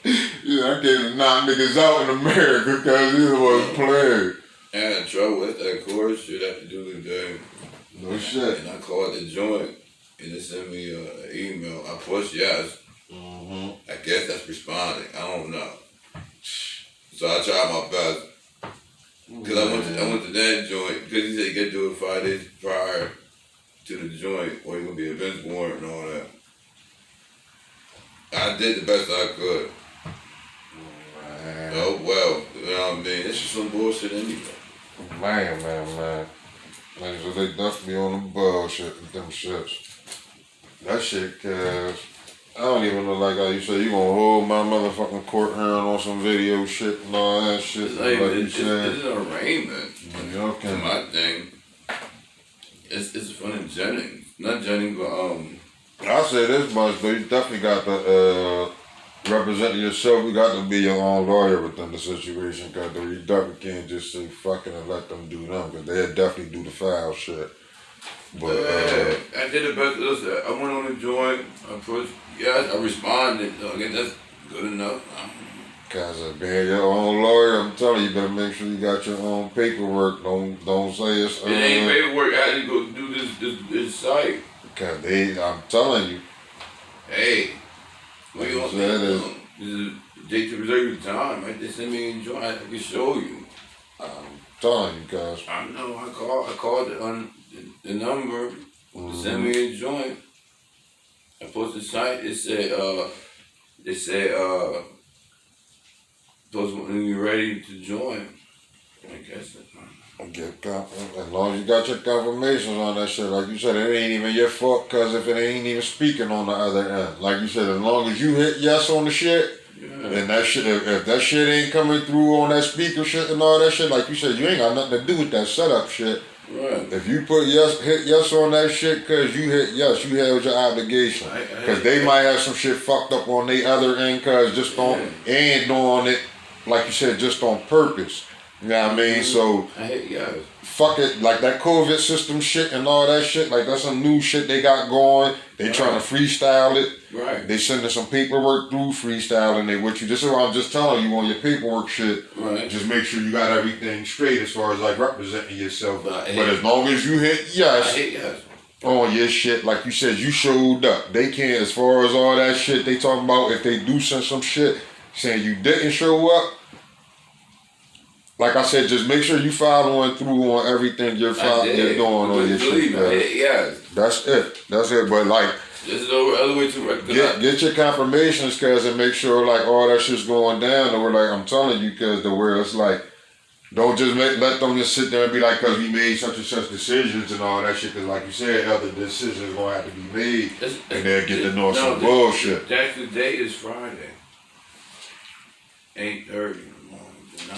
[SPEAKER 1] Yeah, I came to knock niggas out in America because he was playing.
[SPEAKER 2] I had trouble with that chorus shit after doing today.
[SPEAKER 1] No shit.
[SPEAKER 2] And I called the joint and they sent me an email. I pushed yes.
[SPEAKER 1] Mm-hmm.
[SPEAKER 2] I guess that's responding. I don't know. So I tried my best. Because I went to that joint, because he said you got to do it 5 days prior to the joint, or you're going to be a bench warrant and all that. I did the best I could.
[SPEAKER 1] Man.
[SPEAKER 2] Oh, well, you know what I mean? It's just some bullshit anyway.
[SPEAKER 1] Man. Like, so they definitely on the bullshit with them shits. That shit, cause I don't even know, like how you say, you gonna hold my motherfucking court hearing on some video shit and all that shit.
[SPEAKER 2] It's an arraignment.
[SPEAKER 1] Okay.
[SPEAKER 2] To my thing. It's fun in Jennings. Not Jennings, but
[SPEAKER 1] I'll say this much, though. You definitely got to represent yourself. You got to be your own lawyer within the situation, because you definitely can't just say fucking and let them do them, because they'll definitely do the foul shit. But
[SPEAKER 2] I did the best. Listen, I went on the joint. I pushed. Yes, I responded. Again, that's good enough.
[SPEAKER 1] Cause being your own lawyer, I'm telling you, better make sure you got your own paperwork. Don't say it's.
[SPEAKER 2] It ain't paperwork. I had to go do this site.
[SPEAKER 1] Cause I'm telling you.
[SPEAKER 2] Hey, what you want
[SPEAKER 1] is
[SPEAKER 2] this is a date to reserve your time. Right? They send me in joint. I can show you.
[SPEAKER 1] I'm telling you, cause
[SPEAKER 2] I know. I called the number to send me a joint. I posted the site. It said, those when you're ready to join. I guess that's fine.
[SPEAKER 1] As long as you got your confirmations on that shit, like you said, it ain't even your fault, cause if it ain't even speaking on the other end, like you said, as long as you hit yes on the shit, and that shit, if that shit ain't coming through on that speaker shit and all that shit, like you said, you ain't got nothing to do with that setup shit.
[SPEAKER 2] Right.
[SPEAKER 1] If you put hit yes on that shit, cause you hit yes, you held your obligation. Cause they might have some shit fucked up on the other end, cause just and doing it, like you said, just on purpose. You know what I mean? So
[SPEAKER 2] I hate yes.
[SPEAKER 1] Fuck it, like that COVID system shit and all that shit, like that's some new shit they got going. They trying to freestyle it.
[SPEAKER 2] Right.
[SPEAKER 1] They sending some paperwork through freestyling it with you. This is what I'm just telling you on your paperwork shit.
[SPEAKER 2] Right.
[SPEAKER 1] Just make sure you got everything straight as far as like representing yourself.
[SPEAKER 2] But
[SPEAKER 1] as long as you hit yes,
[SPEAKER 2] yes
[SPEAKER 1] on your shit, like you said, you showed up. They can't, as far as all that shit they talking about, if they do send some shit saying you didn't show up, like I said, just make sure you following through on everything you're doing on your shit.
[SPEAKER 2] Yes.
[SPEAKER 1] That's it. But like,
[SPEAKER 2] there's no other way to recognize.
[SPEAKER 1] Get your confirmations, cause and make sure like all that shit's going down. And we're like, I'm telling you, cause the where it's like, don't just let them just sit there and be like, cause we made such and such decisions and all that shit. Cause like you said, other decisions gonna have to be made, and they'll get to know some bullshit.
[SPEAKER 2] The day is Friday, 8:30 in the morning to 9.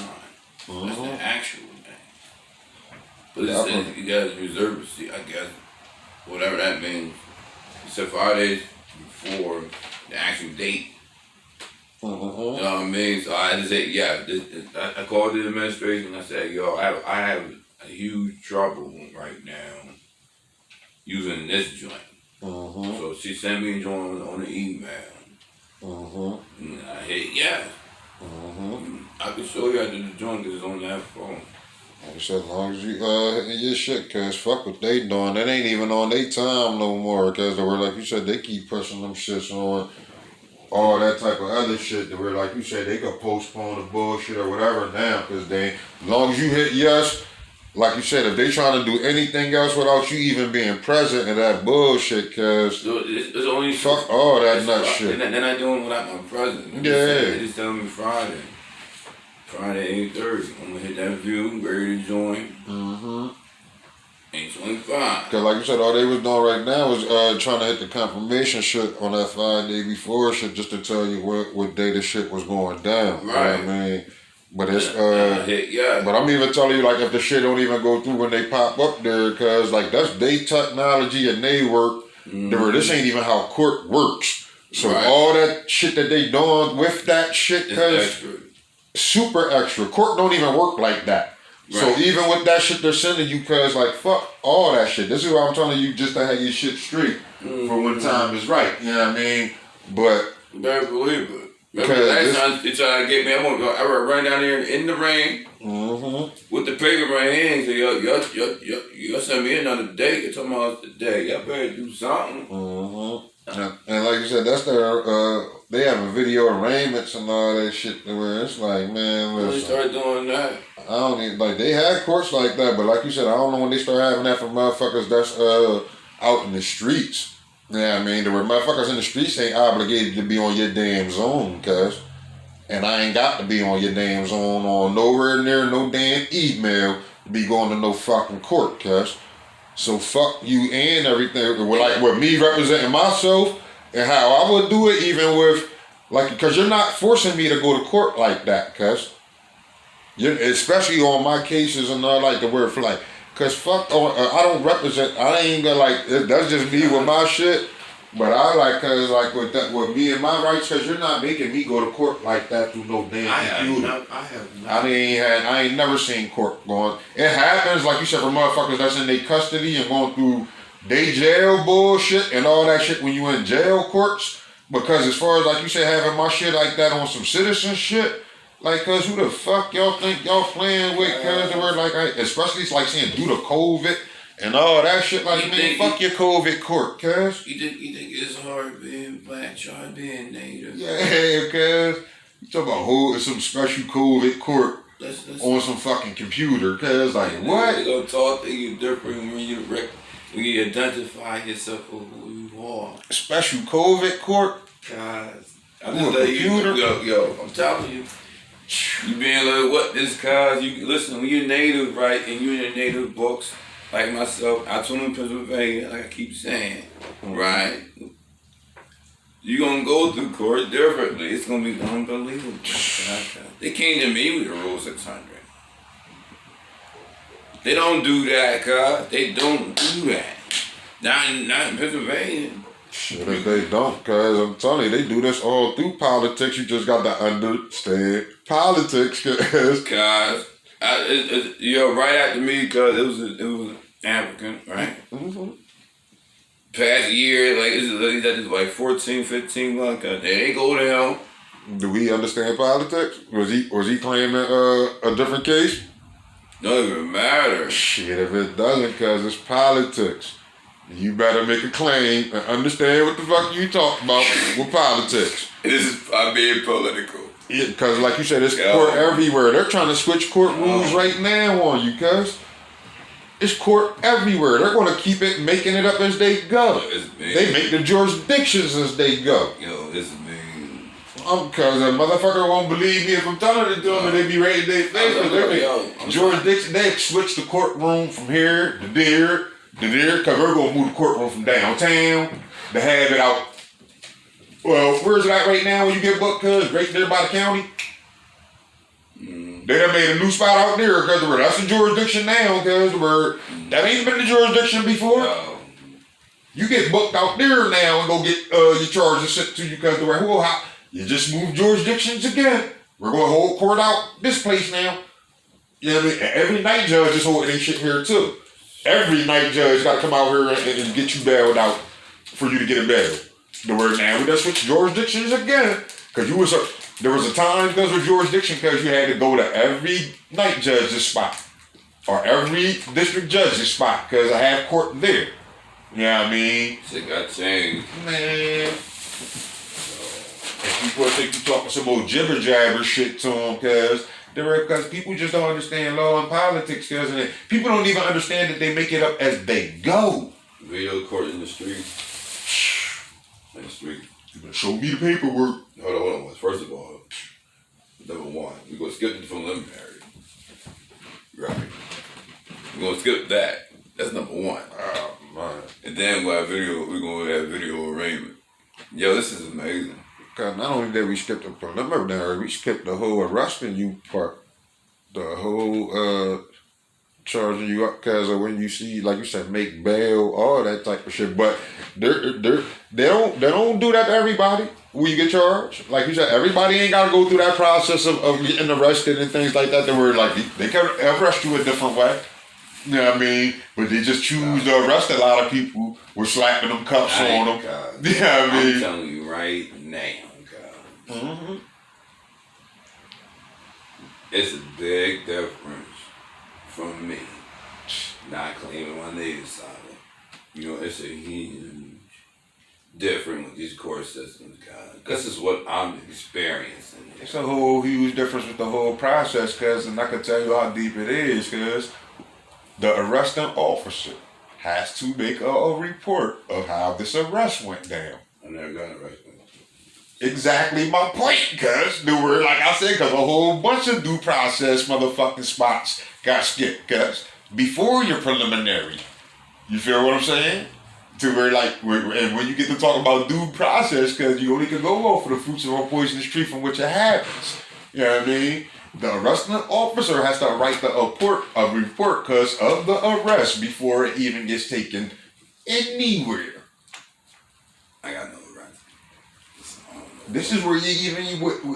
[SPEAKER 2] That's the actual day. But it says you guys reserve a seat, I guess. Whatever that means. Except 5 days before the actual date. You know what I mean? So I just said, yeah. I called the administration and I said, yo, I have a huge trouble right now using this joint. So she sent me a joint on the email. And I hit yes. I can show you how to do the joint because it's on that phone.
[SPEAKER 1] Like I said, as long as you hitting your shit, cause fuck what they doing. It ain't even on their time no more. Cause they were like you said, they keep pushing them shits on all that type of other shit. That were like you said, they could postpone the bullshit or whatever now. Cause as long as you hit yes, like you said, if they trying to do anything else without you even being present in that bullshit, cause
[SPEAKER 2] it's only
[SPEAKER 1] fuck all that nut shit.
[SPEAKER 2] They're not doing without my present. They just telling me Friday 8:30. I'm gonna hit that view, ready to join. 8:25.
[SPEAKER 1] Cause like you said, all they was doing right now was trying to hit the confirmation shit on that 5 day before shit, just to tell you what day the shit was going down.
[SPEAKER 2] Right.
[SPEAKER 1] You know what I mean? But it's
[SPEAKER 2] but
[SPEAKER 1] I'm even telling you, like, if the shit don't even go through when they pop up there, cause like that's they technology and they work. This ain't even how court works. So all that shit that they doing with that shit, cause super extra. Court don't even work like that. So even with that shit they're sending you, cause like fuck all that shit. This is what I'm telling you, just to have your shit straight for when time is right. You know what I mean? But
[SPEAKER 2] you better believe it. Remember last time they tried to get me, I run down there in the rain with the paper in my hand. So y'all send me another day. You're talking about the day. Y'all better do something.
[SPEAKER 1] And like you said, that's their they have a video arraignments and all that shit where it's like, man, listen.
[SPEAKER 2] When they start doing that,
[SPEAKER 1] I don't even like they had courts like that, but like you said, I don't know when they start having that for motherfuckers that's out in the streets. Yeah, I mean, the motherfuckers in the streets ain't obligated to be on your damn zone, cuz. And I ain't got to be on your damn zone or nowhere near no damn email to be going to no fucking court, cuz. So fuck you and everything. Like with me representing myself and how I would do it, even with, like, cause you're not forcing me to go to court like that, cuz. Especially on my cases and all like the word for like. Cause fuck, I don't represent. I ain't gonna like. That's just me with my shit. But I like, cause like with me and my rights, cause you're not making me go to court like that through no damn computer.
[SPEAKER 2] I have not.
[SPEAKER 1] I ain't never seen court going. It happens, like you said, for motherfuckers that's in their custody and going through they jail bullshit and all that shit when you in jail courts. Because as far as like you said, having my shit like that on some citizen shit. Like, cuz who the fuck y'all think y'all playing with, cuz they were like, especially it's like saying due to COVID and all that shit, like, man, fuck your COVID court, cuz.
[SPEAKER 2] You think it's hard being black, trying being native?
[SPEAKER 1] Yeah, cuz. You talk about some special COVID court
[SPEAKER 2] that's
[SPEAKER 1] on some fucking computer, cuz, like, what?
[SPEAKER 2] They're gonna talk to you different when you identify yourself for who you boy.
[SPEAKER 1] Special COVID court.
[SPEAKER 2] Cause I
[SPEAKER 1] Ooh,
[SPEAKER 2] just
[SPEAKER 1] a
[SPEAKER 2] let you,
[SPEAKER 1] computer?
[SPEAKER 2] yo, I'm telling you. You being like, what this cause you listen, when you're native, right, and you're in the native books, like myself, I told in Pennsylvania, like I keep saying, right? You gonna go through court differently. It's gonna be unbelievable. They came to me with the Rule 600. They don't do that, cuz. They don't do that. Not in Pennsylvania.
[SPEAKER 1] Shit, if they don't, cause I'm telling you, they do this all through politics. You just got to understand politics, cause
[SPEAKER 2] You're right after me, cuz it was African, right? Past year, like it's like 14, 15 months. They go down.
[SPEAKER 1] do we understand politics? Was he claiming a different case?
[SPEAKER 2] Don't even matter.
[SPEAKER 1] Shit, if it doesn't, cause it's politics. You better make a claim and understand what the fuck you talk about with politics.
[SPEAKER 2] This is I'm being political.
[SPEAKER 1] Yeah, cause like you said, it's court everywhere. They're trying to switch court rules right now on you, cuz. It's court everywhere. They're gonna keep it making it up as they go. They make the jurisdictions as they go.
[SPEAKER 2] Yo, this is mean.
[SPEAKER 1] Cause a motherfucker won't believe me if I'm telling it to them and they be ready to their face. Jurisdiction, they switch the courtroom from here to there. Cause we're gonna move the courtroom from downtown to have it out. Well, where's it at right now when you get booked? Cause right there by the county. They done made a new spot out there because that's the jurisdiction now. Cause that ain't been the jurisdiction before.
[SPEAKER 2] No.
[SPEAKER 1] You get booked out there now and go get your charges sent to you because you just moved jurisdictions again. We're gonna hold court out this place now. You know what I mean? And every night judge is holding their shit here too. Every night judge got to come out here and get you bailed out for you to get a bail. The word now we done switch jurisdictions again because there was a time because of jurisdiction because you had to go to every night judge's spot or every district judge's spot because I have court there. You know what I mean?
[SPEAKER 2] Shit got changed.
[SPEAKER 1] Man. And people think you talking some old jibber jabber shit to them because people just don't understand law and politics, and people don't even understand that they make it up as they go.
[SPEAKER 2] Video court in the street. In the street.
[SPEAKER 1] You better show me the paperwork.
[SPEAKER 2] Hold on. First of all, number one, we're gonna skip the preliminary. Right. We're gonna skip that. That's number one.
[SPEAKER 1] Oh man.
[SPEAKER 2] And then we're gonna have video arraignment. Yo, this is amazing.
[SPEAKER 1] Cause not only did we skip the preliminary, we skipped the whole arresting you part. The whole charging you up because of when you see, like you said, make bail, all that type of shit. But they don't do that to everybody when you get charged. Like you said, everybody ain't gotta go through that process of getting arrested and things like that. Where like they can arrest you a different way. You know what I mean? But they just choose to arrest a lot of people with slapping them cuffs on them.
[SPEAKER 2] God.
[SPEAKER 1] You know what I mean?
[SPEAKER 2] I'm telling you right now, God.
[SPEAKER 1] Mm-hmm.
[SPEAKER 2] It's a big difference from me not claiming my native side. You know, it's a huge difference with these court systems, God. This is what I'm experiencing.
[SPEAKER 1] It's a whole huge difference with the whole process, and I can tell you how deep it is, because the arresting officer has to make a report of how this arrest went down.
[SPEAKER 2] I never got arrested.
[SPEAKER 1] Exactly my point, cuz. Like I said, because a whole bunch of due process motherfucking spots got skipped, cuz. Before your preliminary. You feel what I'm saying? To where, like, and when you get to talk about due process, because you only can go off of the fruits of a poisonous tree from which it happens. You know what I mean? The arresting officer has to write a report because of the arrest before it even gets taken anywhere.
[SPEAKER 2] I got no arrest.
[SPEAKER 1] This is where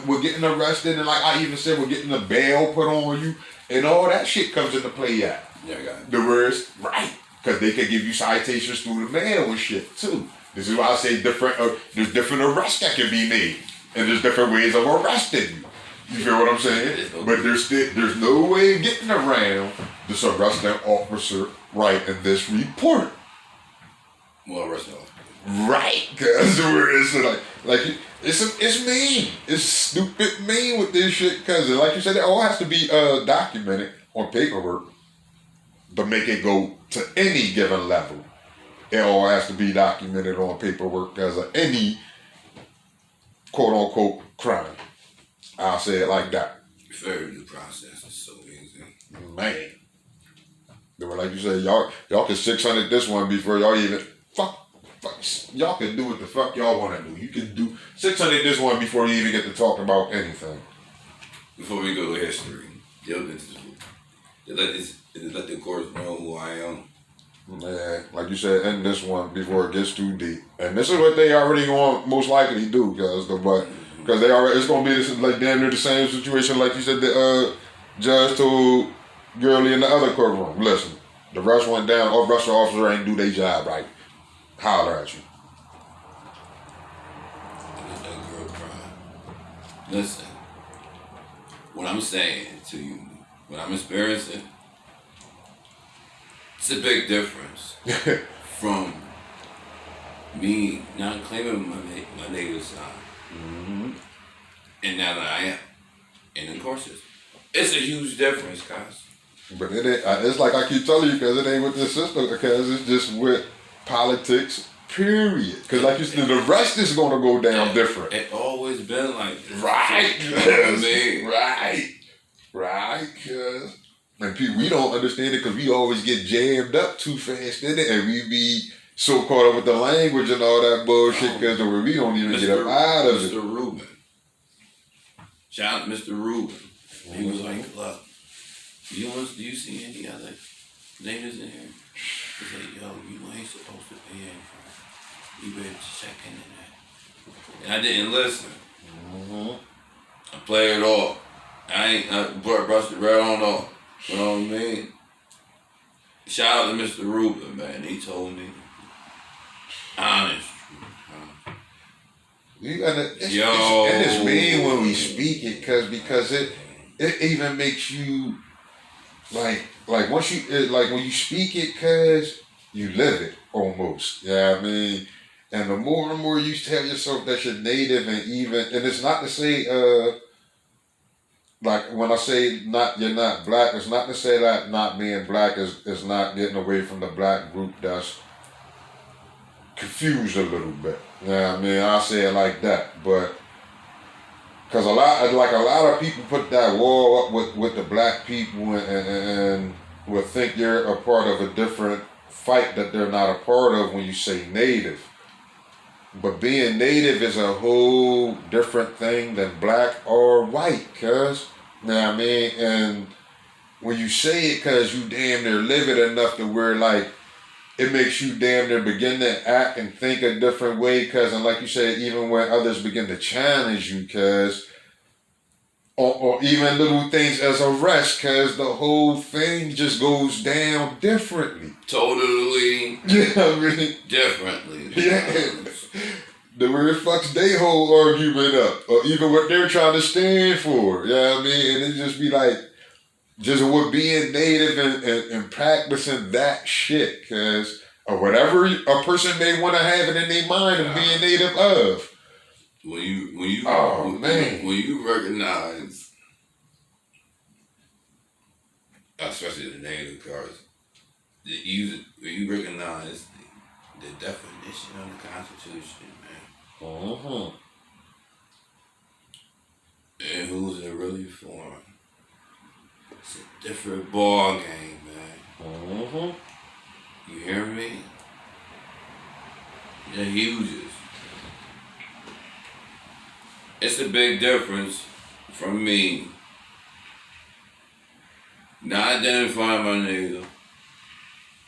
[SPEAKER 1] we're getting arrested, and like I even said, we're getting a bail put on you, and all that shit comes into play at.
[SPEAKER 2] Yeah, I got it.
[SPEAKER 1] The words, right? Because they could give you citations through the mail and shit too. This is why I say there's different arrests that can be made, and there's different ways of arresting you. You feel what I'm saying? But there's no way of getting around this arresting officer writing this report.
[SPEAKER 2] Well, arresting officer.
[SPEAKER 1] Right, cause it's mean. It's stupid mean with this shit, cause like you said, it all has to be documented on paperwork to make it go to any given level. it all has to be documented on paperwork as any quote unquote crime. I'll say it like that.
[SPEAKER 2] Fair due process is so easy.
[SPEAKER 1] Man. They were like you said, y'all can 600 this one before y'all even fuck y'all can do what the fuck y'all want to do. You can do 600 this one before you even get to talk about anything.
[SPEAKER 2] Before we go to history, let the courts know who I am.
[SPEAKER 1] Yeah, like you said, end this one before it gets too deep. And this is what they already going to most likely do, because they already, it's going to be this, like damn near the same situation like you said the judge told Gurley in the other courtroom. Listen, the rush went down, or rush officer ain't do their job right. Holler at you.
[SPEAKER 2] Let that girl cry. Listen, what I'm saying to you, what I'm experiencing, it's a big difference from me not claiming my native side, and now that I am. And of course, it's a huge difference, guys.
[SPEAKER 1] But it ain't, it's like I keep telling you, because it ain't with the system, because it's just with politics, period. Because like you said, the rest is going to go down different.
[SPEAKER 2] It always been like this.
[SPEAKER 1] Right.
[SPEAKER 2] You know what I mean?
[SPEAKER 1] Right. Cause, and people, we don't understand it because we always get jammed up too fast in it, and we be so caught up with the language and all that bullshit because we don't even get up out of it.
[SPEAKER 2] Mr. Rubin. Shout out to Mr. Rubin. He was like, look, do you see any other natives in here? He said, yo, you ain't supposed to pay anything. You better check into that. And I didn't listen. I played it off. I brushed it right on off. You know what I mean? Shout out to Mr. Rubin, man. He told me honest.
[SPEAKER 1] You gotta, and it's mean when we speak it, because it even makes you like once you like when you speak it, cause you live it almost. Yeah, I mean, and the more and more you tell yourself that you're native, and it's not to say like when I say you're not black, it's not to say that not being black is not getting away from the black group that's confused a little bit. Yeah, I mean, I say it like that, but because a lot of people put that wall up with the black people and will think you're a part of a different fight that they're not a part of when you say native. But being native is a whole different thing than black or white, cuz. You know what I mean? And when you say it, cuz you damn near live it enough to where like it makes you damn near begin to act and think a different way, cuz, and like you said, even when others begin to challenge you, cuz, or even little things as a rest, cuz the whole thing just goes down differently.
[SPEAKER 2] Totally.
[SPEAKER 1] Yeah, I mean,
[SPEAKER 2] differently.
[SPEAKER 1] Yeah. The way it fucks their whole argument up, or even what they're trying to stand for. Yeah, I mean, and it just be like, just with being native and practicing that shit, cause or whatever a person may want to have it in their mind of being native of.
[SPEAKER 2] When you recognize, especially the native cards, when you recognize the definition of the Constitution, man. And who's it really for? It's a different ball game, man. You hear me? They're huge. It's a big difference from me not identifying my native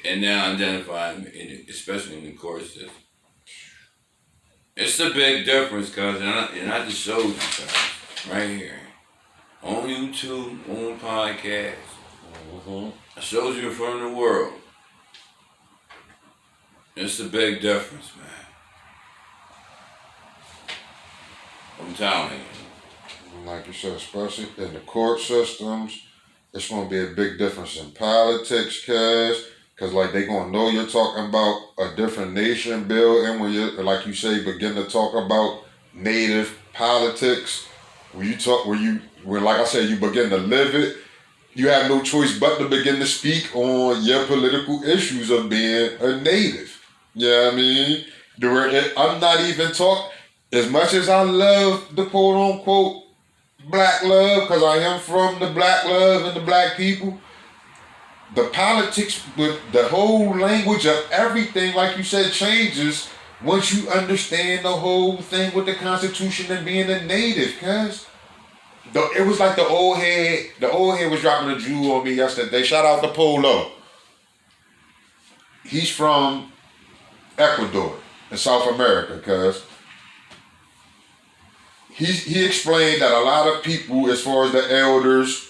[SPEAKER 2] and now identifying, especially in the court system. It's a big difference, cuz, and I just showed you, guys, right here. On YouTube, on podcast. I showed you in front of the world. It's a big difference, man. I'm telling you.
[SPEAKER 1] Like you said, especially in the court systems, it's going to be a big difference in politics, because like they going to know you're talking about a different nation bill, and when you, like you say, begin to talk about native politics, when like I said, you begin to live it, you have no choice but to begin to speak on your political issues of being a native. Yeah, I mean, I'm not even talking. As much as I love the quote unquote black love, because I am from the black love and the black people, the politics with the whole language of everything, like you said, changes once you understand the whole thing with the Constitution and being a native, cuz. It was like the old head was dropping a jewel on me yesterday. Shout out to Polo. He's from Ecuador in South America, cuz. He explained that a lot of people, as far as the elders,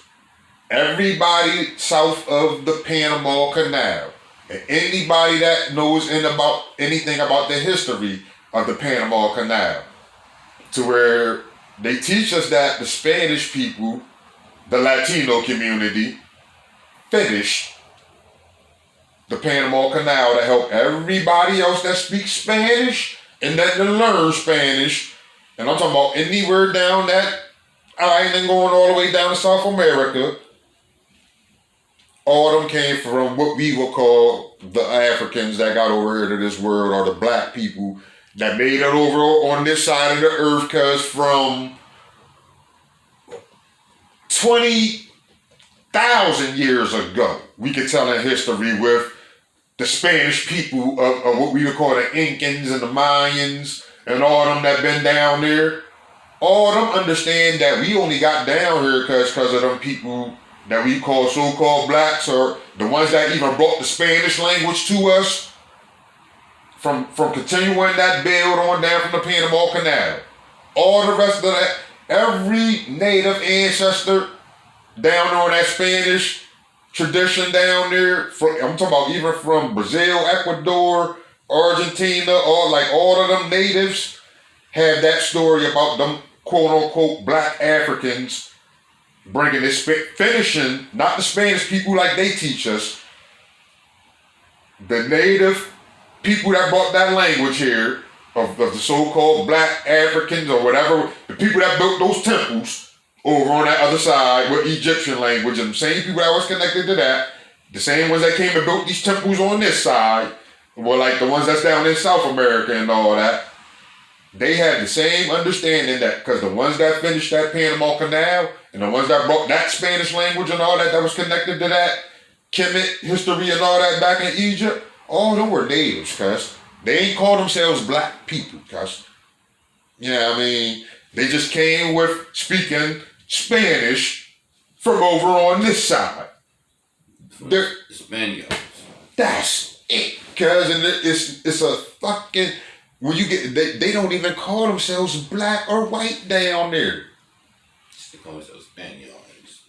[SPEAKER 1] everybody south of the Panama Canal, and anybody that knows anything about the history of the Panama Canal, to where they teach us that the Spanish people, the Latino community, finished the Panama Canal to help everybody else that speaks Spanish and that learn Spanish. And I'm talking about anywhere down that island going all the way down to South America. All of them came from what we will call the Africans that got over here to this world, or the black people that made it over on this side of the earth, cause from 20,000 years ago, we could tell in history with the Spanish people of what we would call the Incans and the Mayans and all them that been down there. All of them understand that we only got down here cause of them people that we call so-called blacks, or the ones that even brought the Spanish language to us from continuing that build on down from the Panama Canal. All the rest of that, every native ancestor down on that Spanish tradition down there, I'm talking about even from Brazil, Ecuador, Argentina, all of them natives have that story about them quote-unquote black Africans bringing this, finishing, not the Spanish people like they teach us, the native people that brought that language here, of the so-called black Africans or whatever, the people that built those temples over on that other side with Egyptian language, and the same people that was connected to that, the same ones that came and built these temples on this side, were like the ones that's down in South America and all that. They had the same understanding that, because the ones that finished that Panama Canal and the ones that brought that Spanish language and all that was connected to that Kemet history and all that back in Egypt, all of them were natives, cuz. They ain't call themselves black people, cuz. Yeah, I mean, they just came with speaking Spanish from over on this side.
[SPEAKER 2] The Spaniards.
[SPEAKER 1] That's it, cuz. And it's a fucking... When you get, they don't even call themselves black or white down there.
[SPEAKER 2] They call themselves Spaniards.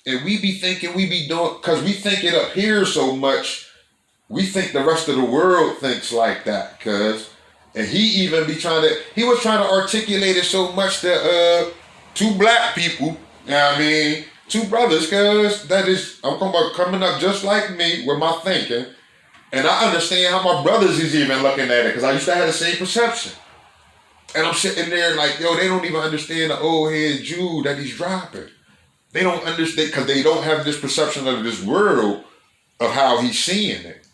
[SPEAKER 1] And we be thinking we be doing, because we think it up here so much, we think the rest of the world thinks like that, cuz. And he was trying to articulate it so much that two black people, you know what I mean, two brothers, cuz, I'm talking about coming up just like me with my thinking. And I understand how my brothers is even looking at it, because I used to have the same perception. And I'm sitting there like, yo, they don't even understand the old head Jew that he's dropping. They don't understand, because they don't have this perception of this world of how he's seeing it.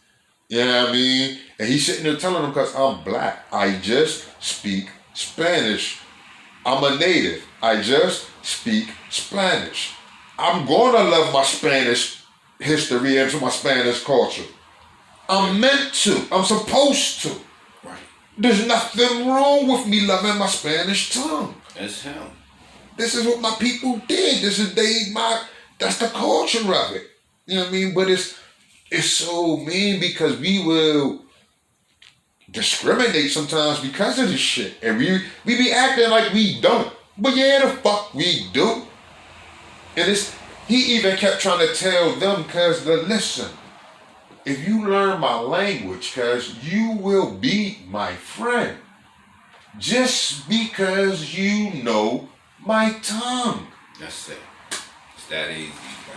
[SPEAKER 1] You know what I mean? And he's sitting there telling them, because I'm black, I just speak Spanish. I'm a native. I just speak Spanish. I'm going to love my Spanish history and my Spanish culture. I'm meant to. I'm supposed to.
[SPEAKER 2] Right.
[SPEAKER 1] There's nothing wrong with me loving my Spanish tongue.
[SPEAKER 2] That's him.
[SPEAKER 1] This is what my people did. That's the culture of it. You know what I mean? But it's so mean, because we will discriminate sometimes because of this shit. And we be acting like we don't. But yeah, the fuck we do. And he even kept trying to tell them, cuz, listen, if you learn my language, cuz, you will be my friend. Just because you know my tongue.
[SPEAKER 2] That's it. It's that easy, bro.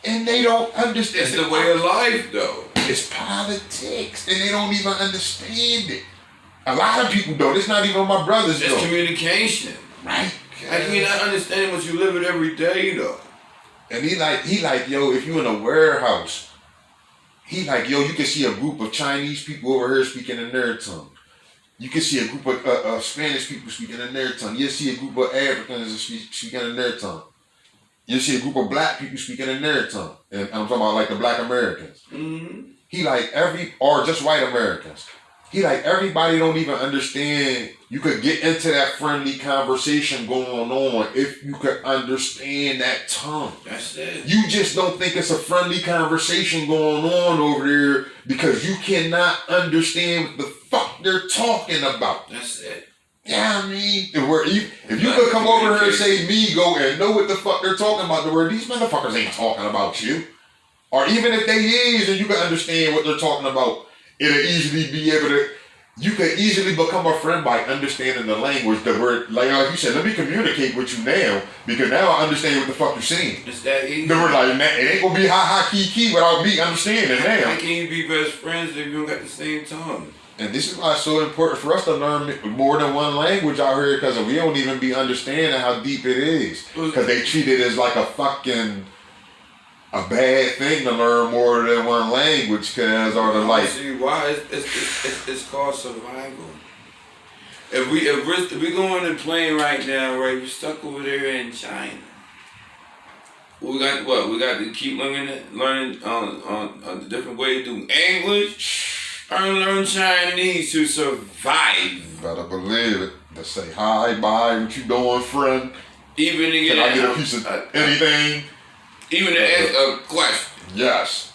[SPEAKER 1] And they don't understand.
[SPEAKER 2] It's the way of life, though.
[SPEAKER 1] It's politics, and they don't even understand it. A lot of people don't. It's not even my brothers, though.
[SPEAKER 2] It's communication.
[SPEAKER 1] Right.
[SPEAKER 2] How can you not understand what you live it every day, though?
[SPEAKER 1] And he like, yo, if you in a warehouse, He like, yo, you can see a group of Chinese people over here speaking in their tongue. You can see a group of Spanish people speaking in their tongue. You see a group of Africans speaking in their tongue. You see a group of black people speaking in their tongue. And I'm talking about like the black Americans.
[SPEAKER 2] Mm-hmm.
[SPEAKER 1] He like or just white Americans. He like, everybody don't even understand. You could get into that friendly conversation going on if you could understand that tongue.
[SPEAKER 2] That's it.
[SPEAKER 1] You just don't think it's a friendly conversation going on over there because you cannot understand what the fuck they're talking about.
[SPEAKER 2] That's it.
[SPEAKER 1] Yeah, I mean, if you could come over here and say Migo and know what the fuck they're talking about, the word these motherfuckers ain't talking about you. Or even if they is and you can understand what they're talking about, it'll easily be able to, you could easily become a friend by understanding the language, the word, like you said, let me communicate with you now, because now I understand what the fuck you're saying.
[SPEAKER 2] It's that easy.
[SPEAKER 1] The word like, man, it ain't gonna be ha kiki without me understanding now.
[SPEAKER 2] How can you be best friends if you don't got the same tongue?
[SPEAKER 1] And this is why it's so important for us to learn more than one language out here, because we don't even be understanding how deep it is. Because they treat it as like a bad thing to learn more than one language,
[SPEAKER 2] See why? It's called survival. If we go on the plane right now, right? We're stuck over there in China. We got what? We got to keep learning on a different way to do English. Learn Chinese to survive.
[SPEAKER 1] Better believe it. To say hi, bye, what you doing, friend?
[SPEAKER 2] Even to
[SPEAKER 1] Can I get a piece of anything?
[SPEAKER 2] Even to ask a question.
[SPEAKER 1] Yes.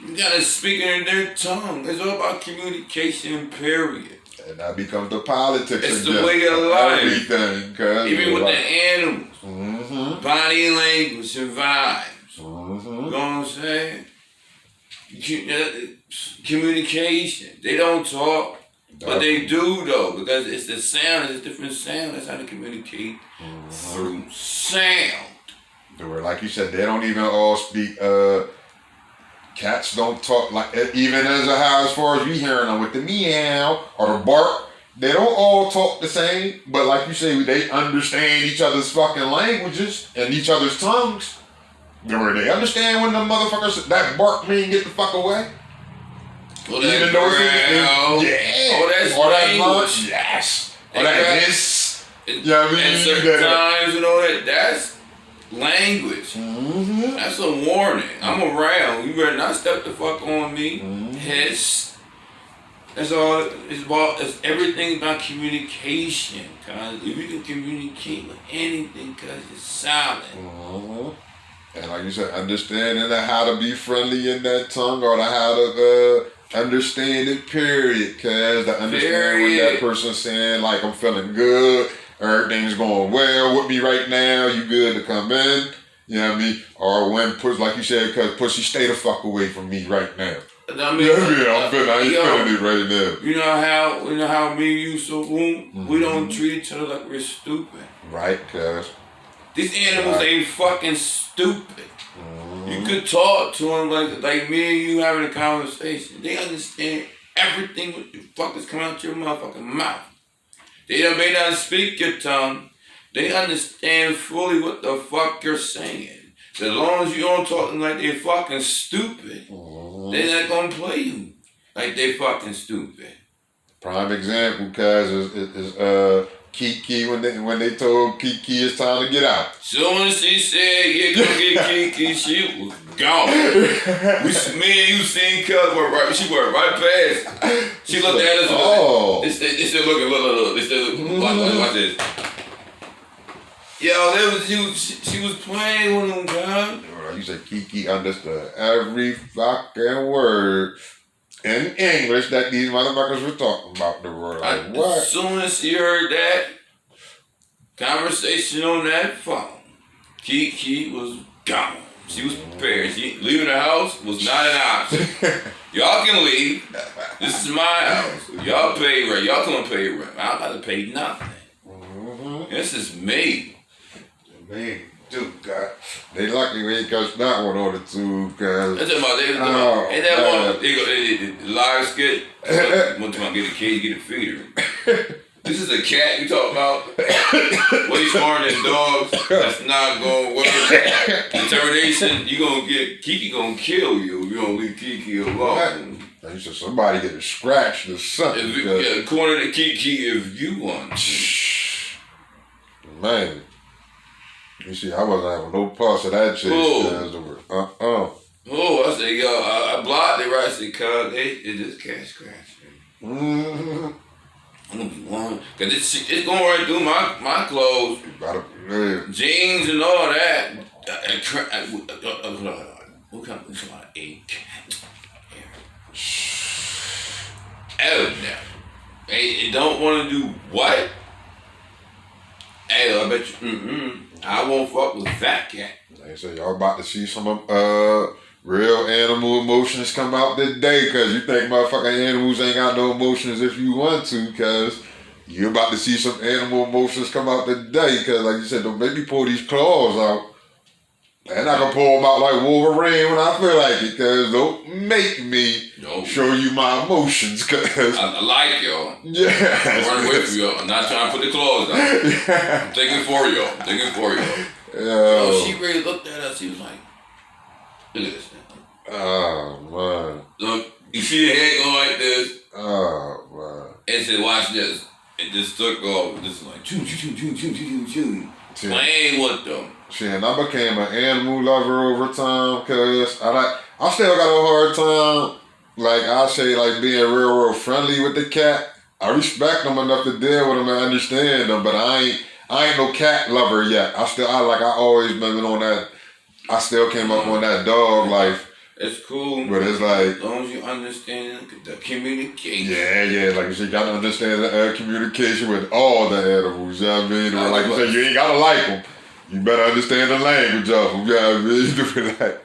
[SPEAKER 2] You gotta speak in their tongue. It's all about communication, period.
[SPEAKER 1] And that becomes the politics.
[SPEAKER 2] It's the way of life.
[SPEAKER 1] Everything.
[SPEAKER 2] Even with the animals.
[SPEAKER 1] Mm-hmm.
[SPEAKER 2] Body language and vibes.
[SPEAKER 1] Mm-hmm.
[SPEAKER 2] You know what I'm saying? Communication. They don't talk. But they do though, because it's the sound, it's a different sound. That's how they communicate through sound.
[SPEAKER 1] Like you said, they don't even all speak. Cats don't talk like even as far as we hearing them with the meow or the bark. They don't all talk the same, but like you say, they understand each other's fucking languages and each other's tongues. They understand when the motherfuckers that bark mean get the fuck away.
[SPEAKER 2] Well, even though that's language.
[SPEAKER 1] Yes. Or that this.
[SPEAKER 2] You know what I mean? And certain times, that's language.
[SPEAKER 1] Mm-hmm.
[SPEAKER 2] That's a warning. I'm around. You better not step the fuck on me. Hiss. That's all. It's everything about communication. Cause if you can communicate with anything, cause it's silent.
[SPEAKER 1] Mm-hmm. And like you said, understanding how to be friendly in that tongue or how to understand it, period. Cause to understand what that person's saying, like I'm feeling good, everything's going well with me right now, you good to come in, you know what I mean? Or when like you said, cause pussy stay the fuck away from me right now.
[SPEAKER 2] I mean,
[SPEAKER 1] I'm feeling it right now.
[SPEAKER 2] You know how me and you so boom, we don't treat each other like we're stupid.
[SPEAKER 1] Right, cuz.
[SPEAKER 2] These animals ain't fucking stupid. You could talk to them like me and you having a conversation. They understand everything what the fuck is coming out your motherfucking mouth. They may not speak your tongue. They understand fully what the fuck you're saying. So as long as you don't talk to them like they're fucking stupid, they're not gonna play you like they fucking stupid.
[SPEAKER 1] Prime example, cuz is Kiki when they told Kiki it's time to get out.
[SPEAKER 2] Soon as she said, "Yeah, go get Kiki," she was gone. Me and you seen cuz she worked right past. She looked at us.
[SPEAKER 1] Oh,
[SPEAKER 2] they still looking. Look. They still looking. Watch this. Yo, that was you. She was playing with them, cuz.
[SPEAKER 1] You said Kiki understood every fucking word in English that these motherfuckers were talking about the word. Like, what?
[SPEAKER 2] As soon as she heard that conversation on that phone, Kiki was gone. She was prepared. Leaving the house was not an option. Y'all can leave. This is my house. Y'all pay rent. Y'all come pay rent. I don't got to pay nothing. This is me.
[SPEAKER 1] Man, dude, God. They lucky we ain't catch that one on the tube, cuz.
[SPEAKER 2] That's about that. Ain't that one? The live skit. Want to get a cage, get a feeder. This is a cat you talking about? Way smarter than dogs. That's not gonna work. Determination, you gonna get Kiki gonna kill you. You don't leave Kiki alone.
[SPEAKER 1] He said somebody getting scratched or something.
[SPEAKER 2] According to Kiki, if you want to.
[SPEAKER 1] Man. You see, I wasn't having no pulse of that shit.
[SPEAKER 2] Oh, I said, yo, I blocked it right. I said, cuz, it just cat scratch me.
[SPEAKER 1] Mm-hmm.
[SPEAKER 2] I'm gonna be one. Cause it's going right through my clothes. Jeans and all that. What kind of a cat? Now. It don't want to do what? Hey, I bet you, I won't fuck with fat cat.
[SPEAKER 1] Like I said, y'all about to see some real animal emotions come out today, cause you think motherfucking animals ain't got no emotions if you want to, cause you're about to see some animal emotions come out today, cause like you said, don't make me pull these claws out. And I can pull them out like Wolverine when I feel like it, cause don't make me show you my emotions, cause
[SPEAKER 2] I like y'all.
[SPEAKER 1] Yeah.
[SPEAKER 2] I'm running away from y'all. I'm not trying to put the claws out.
[SPEAKER 1] Yeah.
[SPEAKER 2] I'm thinking for y'all.
[SPEAKER 1] Yeah.
[SPEAKER 2] She really looked at us. She was like, look at this thing.
[SPEAKER 1] Oh man.
[SPEAKER 2] Look, you see the head going like this?
[SPEAKER 1] Oh man.
[SPEAKER 2] And said, watch this. It just took off. Just like, choo, choo, choo, choo, choo, choo, choo. Playing with them.
[SPEAKER 1] Shit, and I became an animal lover over time, cause I still got a hard time, like I say, like being real friendly with the cat. I respect them enough to deal with them and understand them, but I ain't no cat lover yet. I always been on that. I still came up on that dog life.
[SPEAKER 2] It's cool,
[SPEAKER 1] but it's like
[SPEAKER 2] as long as you understand the communication.
[SPEAKER 1] Yeah, like you said, you gotta understand the communication with all the animals. You know what I mean? Or like you said, you ain't gotta like them. You better understand the language of them. You know what I mean? You do like,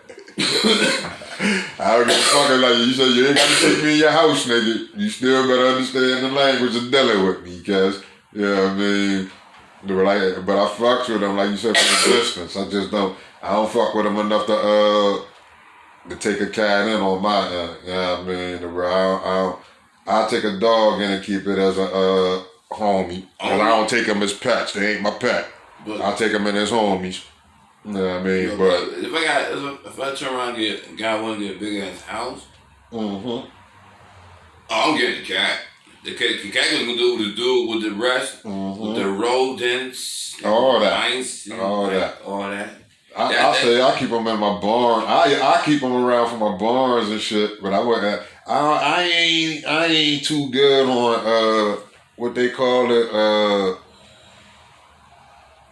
[SPEAKER 1] I don't give a fuck. Like you said, you ain't gotta take me in your house, nigga. You still better understand the language of dealing with me, cause you know what I mean. But I fucks with them, like you said, from a distance. I don't fuck with them enough to take a cat in on my end. You know what I mean? I take a dog in and keep it as a homie. Cause I don't take them as pets. They ain't my pet. But I take them in as homies. You know what I mean? But
[SPEAKER 2] if I turn around and want to get a big ass house, I'm getting a cat. The cat gonna do what it do with the rest, with the rodents,
[SPEAKER 1] all that. I keep them in my barn. I keep them around for my barns and shit. But I ain't too good on what they call it,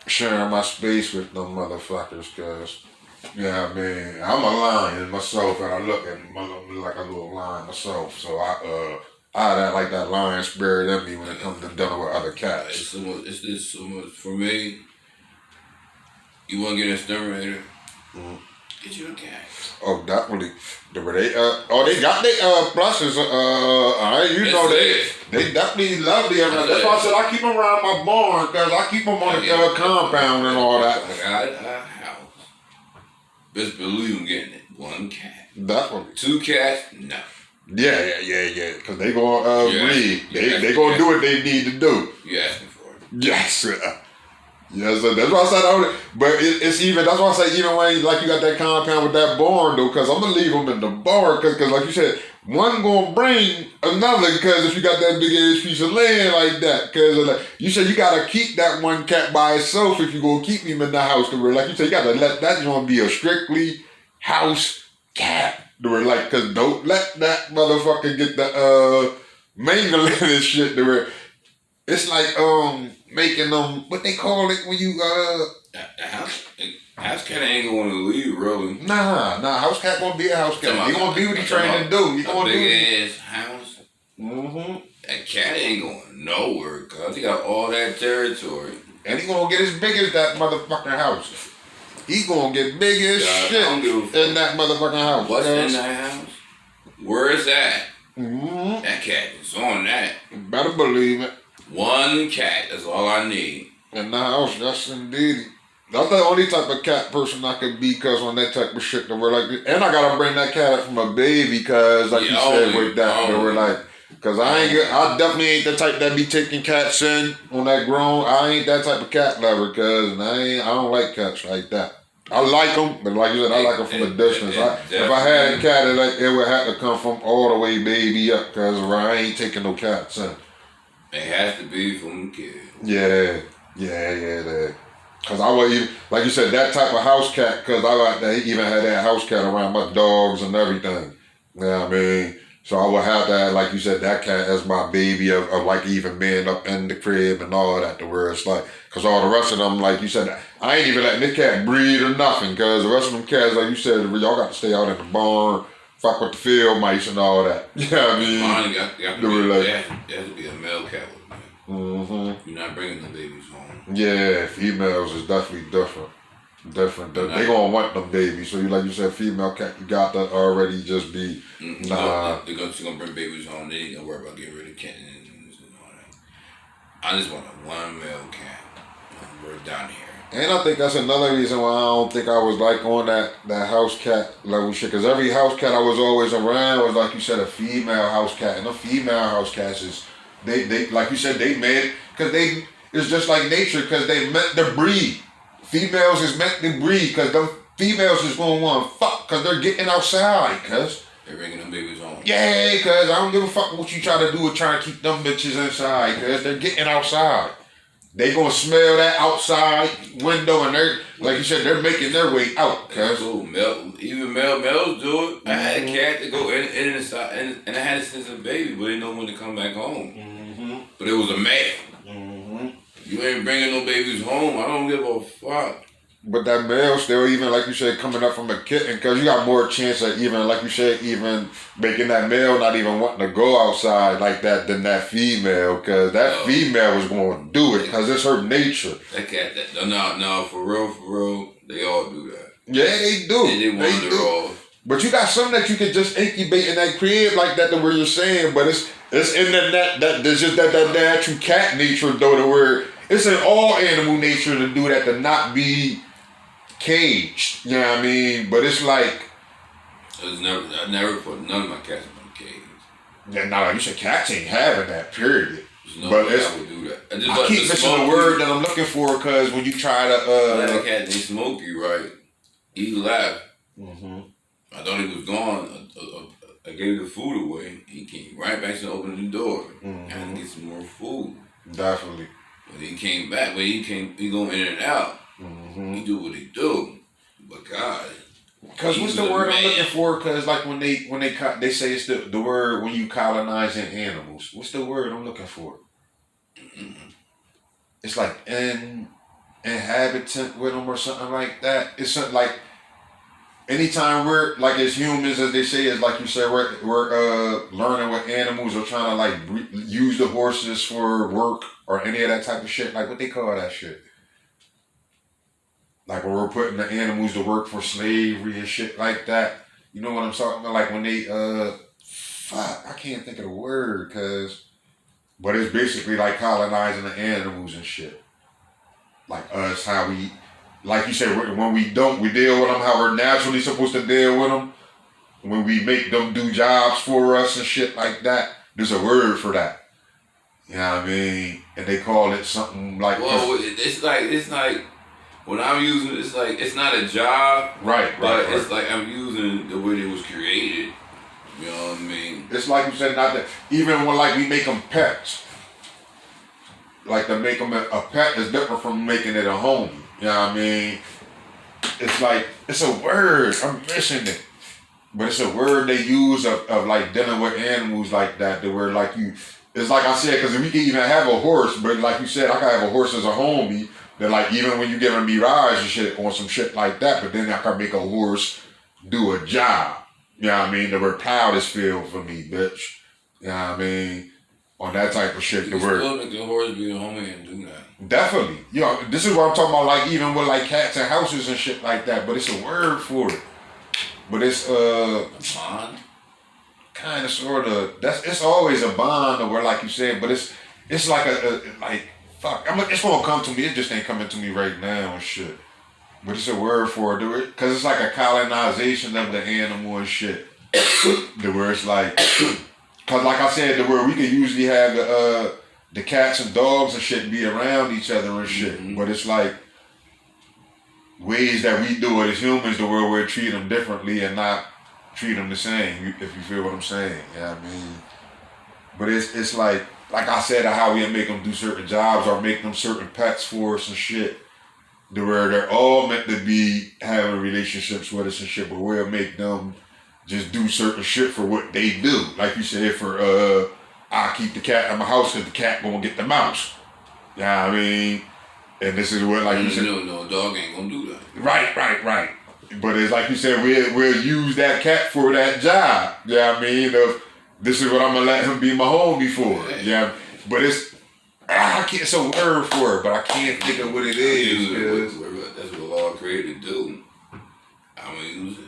[SPEAKER 1] sharing my space with them motherfuckers, cause yeah, I mean, I'm a lion myself, and I look at me like a little lion myself. So I have like that lion spirit in me when it comes to dealing with other cats.
[SPEAKER 2] It's so much for me. You want to get an exterminator? Get you a cat.
[SPEAKER 1] Oh, definitely. They got their pluses. They definitely love the area. That's why I said I keep them around my barn, because I keep them on the compound and all that.
[SPEAKER 2] I got a house. Best believe I'm getting it. One cat.
[SPEAKER 1] Definitely.
[SPEAKER 2] 2 cats? No.
[SPEAKER 1] Yeah. Because they gonna breed. They gonna do what they need to do.
[SPEAKER 2] You asking for it.
[SPEAKER 1] Yes. Yeah, so that's why I said, but it's even, that's why I say, even when like you got that compound with that barn though, because I'm going to leave them in the barn, because like you said, one going to bring another, because if you got that big ass piece of land like that, because like, you said you got to keep that one cat by itself if you going to keep him in the house, to where like you said, you got to let that going to be a strictly house cat, to where like, because don't let that motherfucker get the mangling and shit, to where it's like, making them, what they call it when you,
[SPEAKER 2] house cat ain't gonna leave, really.
[SPEAKER 1] Nah, house cat gonna be a house cat. He gonna be what he trying to do. He gonna do
[SPEAKER 2] big ass house. That cat ain't going nowhere, cause he got all that territory.
[SPEAKER 1] And he gonna get as big as that motherfucking house. He gonna get big as shit in that motherfucking house.
[SPEAKER 2] What's in that house? Where is that? That cat is on that.
[SPEAKER 1] You better believe it.
[SPEAKER 2] 1 cat, that's all I need.
[SPEAKER 1] In the house, that's indeed. That's the only type of cat person I could be, cause on that type of shit that we're like, and I gotta bring that cat up from a baby, cause like you said with that, we're like, Cause I definitely ain't the type that be taking cats in on that grown. I ain't that type of cat lover, cause I don't like cats like that. I like them, but like you said, I like them from a distance. If I had a cat, it would have to come from all the way baby up, cause I ain't taking no cats in.
[SPEAKER 2] It has to be from the kids.
[SPEAKER 1] Yeah. Cause I would even, like you said, that type of house cat. Cause I like that. He even had that house cat around my dogs and everything. You know what I mean? So I would have that, like you said, that cat as my baby of like even being up in the crib and all that. To where it's like, cause all the rest of them, like you said, I ain't even letting this cat breed or nothing. Cause the rest of them cats, like you said, y'all got to stay out in the barn, fuck with the field mice and all that. You know what I mean?
[SPEAKER 2] Mine got there has to be a male cat with me.
[SPEAKER 1] Mm-hmm.
[SPEAKER 2] You're not bringing the babies home.
[SPEAKER 1] Yeah, females is definitely different. They gonna want them babies. So you like you said, female cat, you got to already just be nah.
[SPEAKER 2] They're gonna bring babies home. They ain't gonna worry about getting rid of kittens and all that. I just want a one male cat. We're down here.
[SPEAKER 1] And I think that's another reason why I don't think I was like on that house cat level shit. Cause every house cat I was always around was like you said, a female house cat. And the female house cats is they like you said, they made it because it's just like nature because they meant to breed. Females is meant to breed because them females is going to want to fuck because they're getting outside, cuz.
[SPEAKER 2] They're bringing them babies home.
[SPEAKER 1] Yeah, cuz I don't give a fuck what you try to do with trying to keep them bitches inside, cuz they're getting outside. They going to smell that outside window and they're, like you said, they're making their way out, cuz.
[SPEAKER 2] Cool. Even males do it. I had a cat to go in and inside, and I had it since a baby, but didn't know when to come back home. Mm-hmm. But it was a male. Mm-hmm. You ain't bringing no babies home. I don't give a fuck.
[SPEAKER 1] But that male still, even like you said, coming up from a kitten, because you got more chance of even, like you said, even making that male not even wanting to go outside like that than that female, because that female was going to do it, because it's her nature.
[SPEAKER 2] That cat, no, for real, they all do that.
[SPEAKER 1] Yeah, they do.
[SPEAKER 2] They wander off.
[SPEAKER 1] But you got some that you can just incubate in that crib like that, to where you're saying, but it's in that there's just that natural cat nature though, to where it's in all animal nature to do that, to not be caged. You know what I mean? But it's like
[SPEAKER 2] I never put none of my cats in a cage.
[SPEAKER 1] Yeah, nah, you said cats ain't having that, period.
[SPEAKER 2] No, but I would do that.
[SPEAKER 1] I keep missing the word that I'm looking for, because when you try to
[SPEAKER 2] I had a cat named Smokey, right? He left. Mm-hmm. I thought he was gone. I gave the food away. He came right back to open the door. Mm-hmm. I had to get some more food.
[SPEAKER 1] Definitely.
[SPEAKER 2] But he came back. But he go in and out. Mm-hmm. He do what he do. But God.
[SPEAKER 1] Because what's the word I'm looking for? Because like when they say it's the word when you colonizing animals. What's the word I'm looking for? Mm-hmm. It's like inhabitant with them or something like that. It's something like anytime we're like as humans, as they say, is like you said, we're learning with animals or trying to like use the horses for work or any of that type of shit. Like what they call that shit. Like when we're putting the animals to work for slavery and shit like that. You know what I'm talking about? Like when they, I can't think of the word, but it's basically like colonizing the animals and shit. Like us, how we, like you said, when we deal with them, how we're naturally supposed to deal with them. When we make them do jobs for us and shit like that. There's a word for that. You know what I mean? And they call it something like...
[SPEAKER 2] Well, it's like... When I'm using it, it's like, it's not a job.
[SPEAKER 1] Right.
[SPEAKER 2] It's like I'm using the way it was created. You know what I mean?
[SPEAKER 1] It's like you said, not that, even when like we make them pets. Like to make them a pet is different from making it a home. You know what I mean? It's like, it's a word, I'm missing it. But it's a word they use of like dealing with animals like that, the word like you, it's like I said, because we can even have a horse, but like you said, I can have a horse as a homie. That like even when you giving me rides and shit on some shit like that, but then I can make a horse do a job. You know what I mean? The word proud is filled for me, bitch. You know what I mean? On that type of shit.
[SPEAKER 2] You still make the horse be a homie and do that.
[SPEAKER 1] Definitely. You know, this is what I'm talking about, like even with like cats and houses and shit like that, but it's a word for it. But it's
[SPEAKER 2] a bond?
[SPEAKER 1] Kind of sort of, it's always a bond or like you said, but it's like like fuck, it's gonna come to me. It just ain't coming to me right now and shit. But it's a word for it, because it's like a colonization of the animal and shit. The word it's like, Cause like I said, where we could usually have the cats and dogs and shit be around each other and shit, but it's like ways that we do it as humans, the where we treat them differently and not treat them the same. If you feel what I'm saying, yeah, I mean. But it's like I said, how we make them do certain jobs or make them certain pets for us and shit. To where they're all meant to be having relationships with us and shit, but we'll make them just do certain shit for what they do. Like you said, for I keep the cat in my house because the cat gonna get the mouse. Yeah, I mean, and this is what like you said.
[SPEAKER 2] No, dog ain't gonna do that.
[SPEAKER 1] Right. But it's like you said, we'll use that cat for that job. Yeah, I mean, this is what I'm gonna let him be my homie for. Yeah, but I can't. It's a word for it, but I can't think of what it is.
[SPEAKER 2] That's what Allah created to do. I'm gonna use it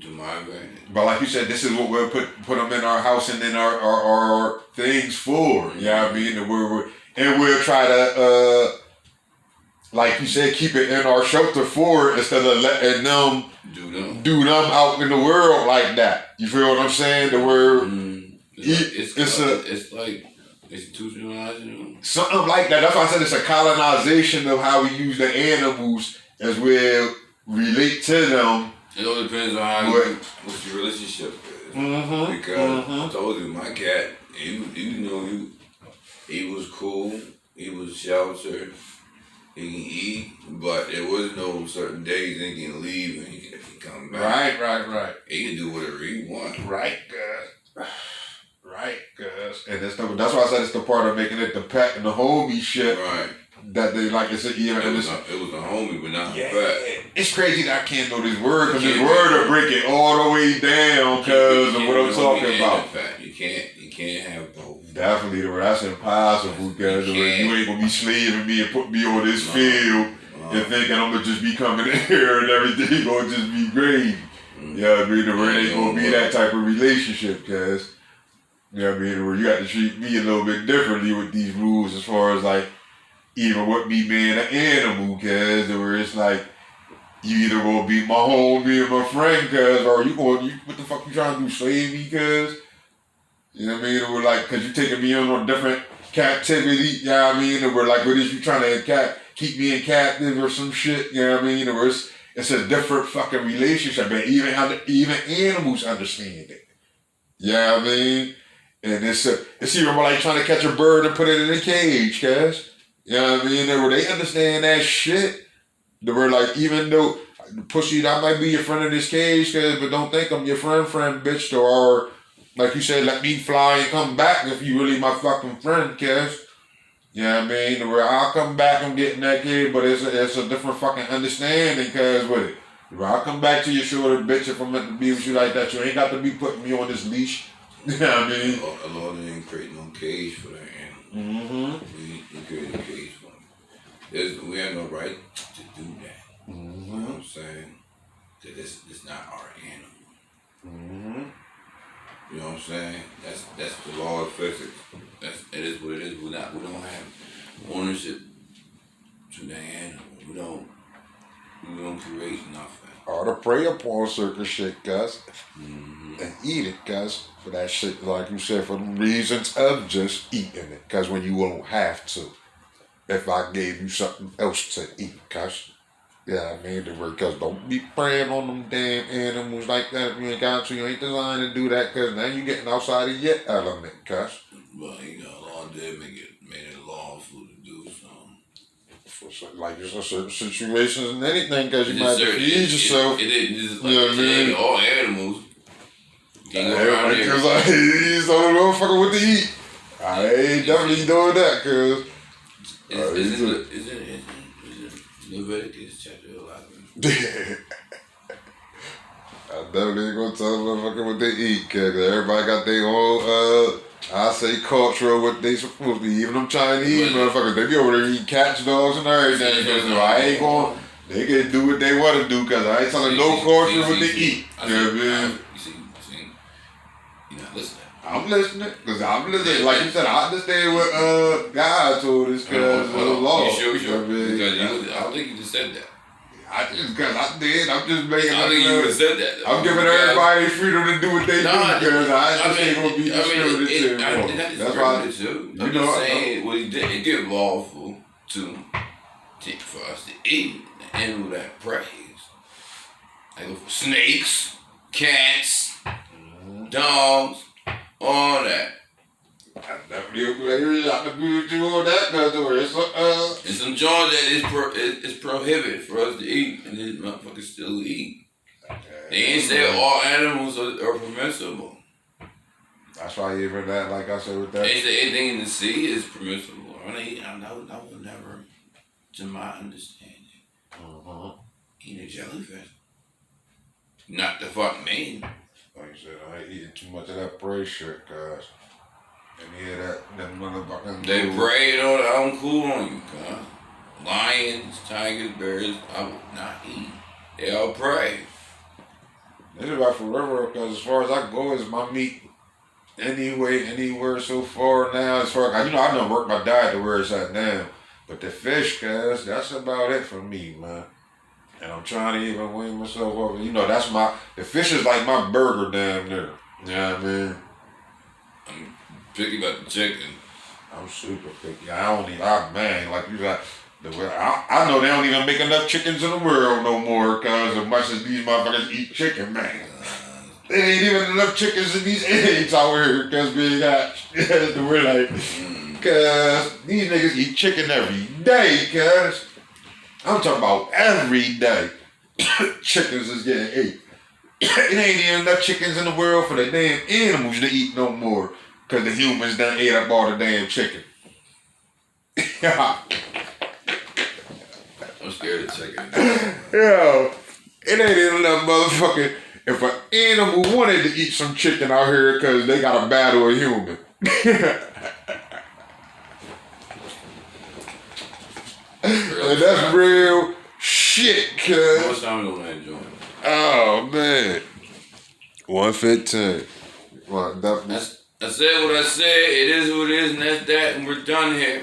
[SPEAKER 2] to my advantage.
[SPEAKER 1] But like you said, this is what we'll put them in our house and in our things for. Yeah, I mean, and we'll try to like you said, keep it in our shelter for it instead of letting them do them out in the world like that. You feel what I'm saying? The word
[SPEAKER 2] it's like institutionalizing.
[SPEAKER 1] Something like that. That's why I said it's a colonization of how we use the animals as we relate to them.
[SPEAKER 2] It all depends on how what your relationship is. Because I told you, my cat, he was cool, he was sheltered, he can eat, but there was no certain days he can leave and he can come back.
[SPEAKER 1] Right.
[SPEAKER 2] He can do whatever he wants.
[SPEAKER 1] Right, cuz. And that's why I said it's the part of making it the pet and the homie shit.
[SPEAKER 2] Right.
[SPEAKER 1] That they like to say,
[SPEAKER 2] it was a homie, but not a pet.
[SPEAKER 1] It's crazy that I can't know this word, because this word will break it all the way down because of what I'm talking about.
[SPEAKER 2] You can't have both.
[SPEAKER 1] Definitely, that's impossible, because you ain't gonna be slaving me and put me on this field and thinking I'm gonna just be coming in here and everything gonna just be great. You know what I mean? Where it ain't gonna be that type of relationship, cuz. You know what I mean? Where you got to treat me a little bit differently with these rules as far as like even with me being an animal, cuz, where it's like you either gonna be my homie or my friend, cuz, or what the fuck you trying to do, slave me, cuz? You know what I mean? Or like, cuz you taking me on a different captivity, you know what I mean? Or like, what is you trying to keep me in captive or some shit, you know what I mean? Or it's a different fucking relationship, and even animals understand it. You know what I mean? And it's even more like trying to catch a bird and put it in a cage, cuz. You know what I mean? Where they understand that shit. They were like, even though pussy, that might be your friend in this cage, cuz, but don't think I'm your friend, bitch. Or like you said, let me fly and come back if you really my fucking friend, cuz. You know what I mean? Where I'll come back and get in that kid, but it's a different fucking understanding, cuz, with it. Where I'll come back to your shoulder, bitch, if I'm meant to be with you like that. You ain't got to be putting me on this leash. You know what I mean?
[SPEAKER 2] Allah didn't create no cage for that animal. He created a cage for them. We have no right to do that. You know what I'm saying? Because it's not our animal. You know what I'm saying? That's the law of physics. It is what it is. We don't have ownership to the animal. We don't create nothing.
[SPEAKER 1] Or to prey upon certain shit, cuz. And eat it, cuz. For that shit, like you said, for the reasons of just eating it. Cuz when you won't have to. If I gave you something else to eat, cuz. Yeah, I mean, because don't be preying on them damn animals like that if you ain't got to. You ain't designed to do that, cuz now you getting outside of your element, cuz.
[SPEAKER 2] Well, law did made it lawful to do something.
[SPEAKER 1] Like there's certain situations and anything, because you might have to feed yourself.
[SPEAKER 2] It ain't all animals.
[SPEAKER 1] Because he's on the motherfucker with the eat. I ain't definitely doing that, cuz.
[SPEAKER 2] Is it Leviticus chapter 11?
[SPEAKER 1] I definitely ain't gonna tell the motherfucker what they eat, cuz everybody got their own, I say cultural, what they supposed to be. Even them Chinese motherfuckers, they be over there eating cats, dogs, and everything. So I ain't going, they can do what they want to do, because I ain't telling no culture what they eat. You know what I mean?
[SPEAKER 2] You're not listening.
[SPEAKER 1] I'm listening, because I'm listening. Like you said, I understand what God told us, because of the law.
[SPEAKER 2] You sure?
[SPEAKER 1] You know what I mean?
[SPEAKER 2] Because I don't think you just said that.
[SPEAKER 1] Cause I did. I'm just making.
[SPEAKER 2] I think you would have said that. Though.
[SPEAKER 1] I'm giving everybody freedom to do what they do because I just ain't gonna be distributed
[SPEAKER 2] That's why I'm just saying what he did. It get lawful for us to eat and with that praise. Like for snakes, cats, dogs, all that.
[SPEAKER 1] I definitely agree on that, cause
[SPEAKER 2] And some joints that is prohibited for us to eat, and these motherfuckers still eat. They ain't say all animals are permissible.
[SPEAKER 1] That's why even that, like I said with that.
[SPEAKER 2] They say anything in the sea is permissible. I was never, to my understanding, eat a jellyfish. Not the fuck me.
[SPEAKER 1] Like I said, I ain't eating too much of that prey shit, cuz. And yeah, that motherfucking.
[SPEAKER 2] They prey on cool on you, cuz. Lions, tigers, bears, I would not eat. They all prey.
[SPEAKER 1] This is about forever, because as far as I go, is my meat anywhere so far now. As far as, I done worked my diet to where it's at now. But the fish, cuz, that's about it for me, man. And I'm trying to even wean myself up. That's the fish is like my burger down there. You know what I mean?
[SPEAKER 2] I'm picky about the chicken.
[SPEAKER 1] I'm super picky. Like you got, I know they don't even make enough chickens in the world no more, cuz as much as these motherfuckers eat chicken, man. There ain't even enough chickens in these eggs out here, cuz we got, we're like, cuz these niggas eat chicken every day, cuz. I'm talking about every day. Chickens is getting ate. It ain't even enough chickens in the world for the damn animals to eat no more. Cause the humans done ate up all the damn chicken.
[SPEAKER 2] I'm scared of chicken.
[SPEAKER 1] Yo, it ain't even enough motherfucking. If an animal wanted to eat some chicken out here cause they gotta battle a human. And that's real shit, cuz.
[SPEAKER 2] How much time we gonna enjoy?
[SPEAKER 1] Oh man. 1:15. Well, definitely.
[SPEAKER 2] I said what I said, it is who it is, and that's that, and we're done here.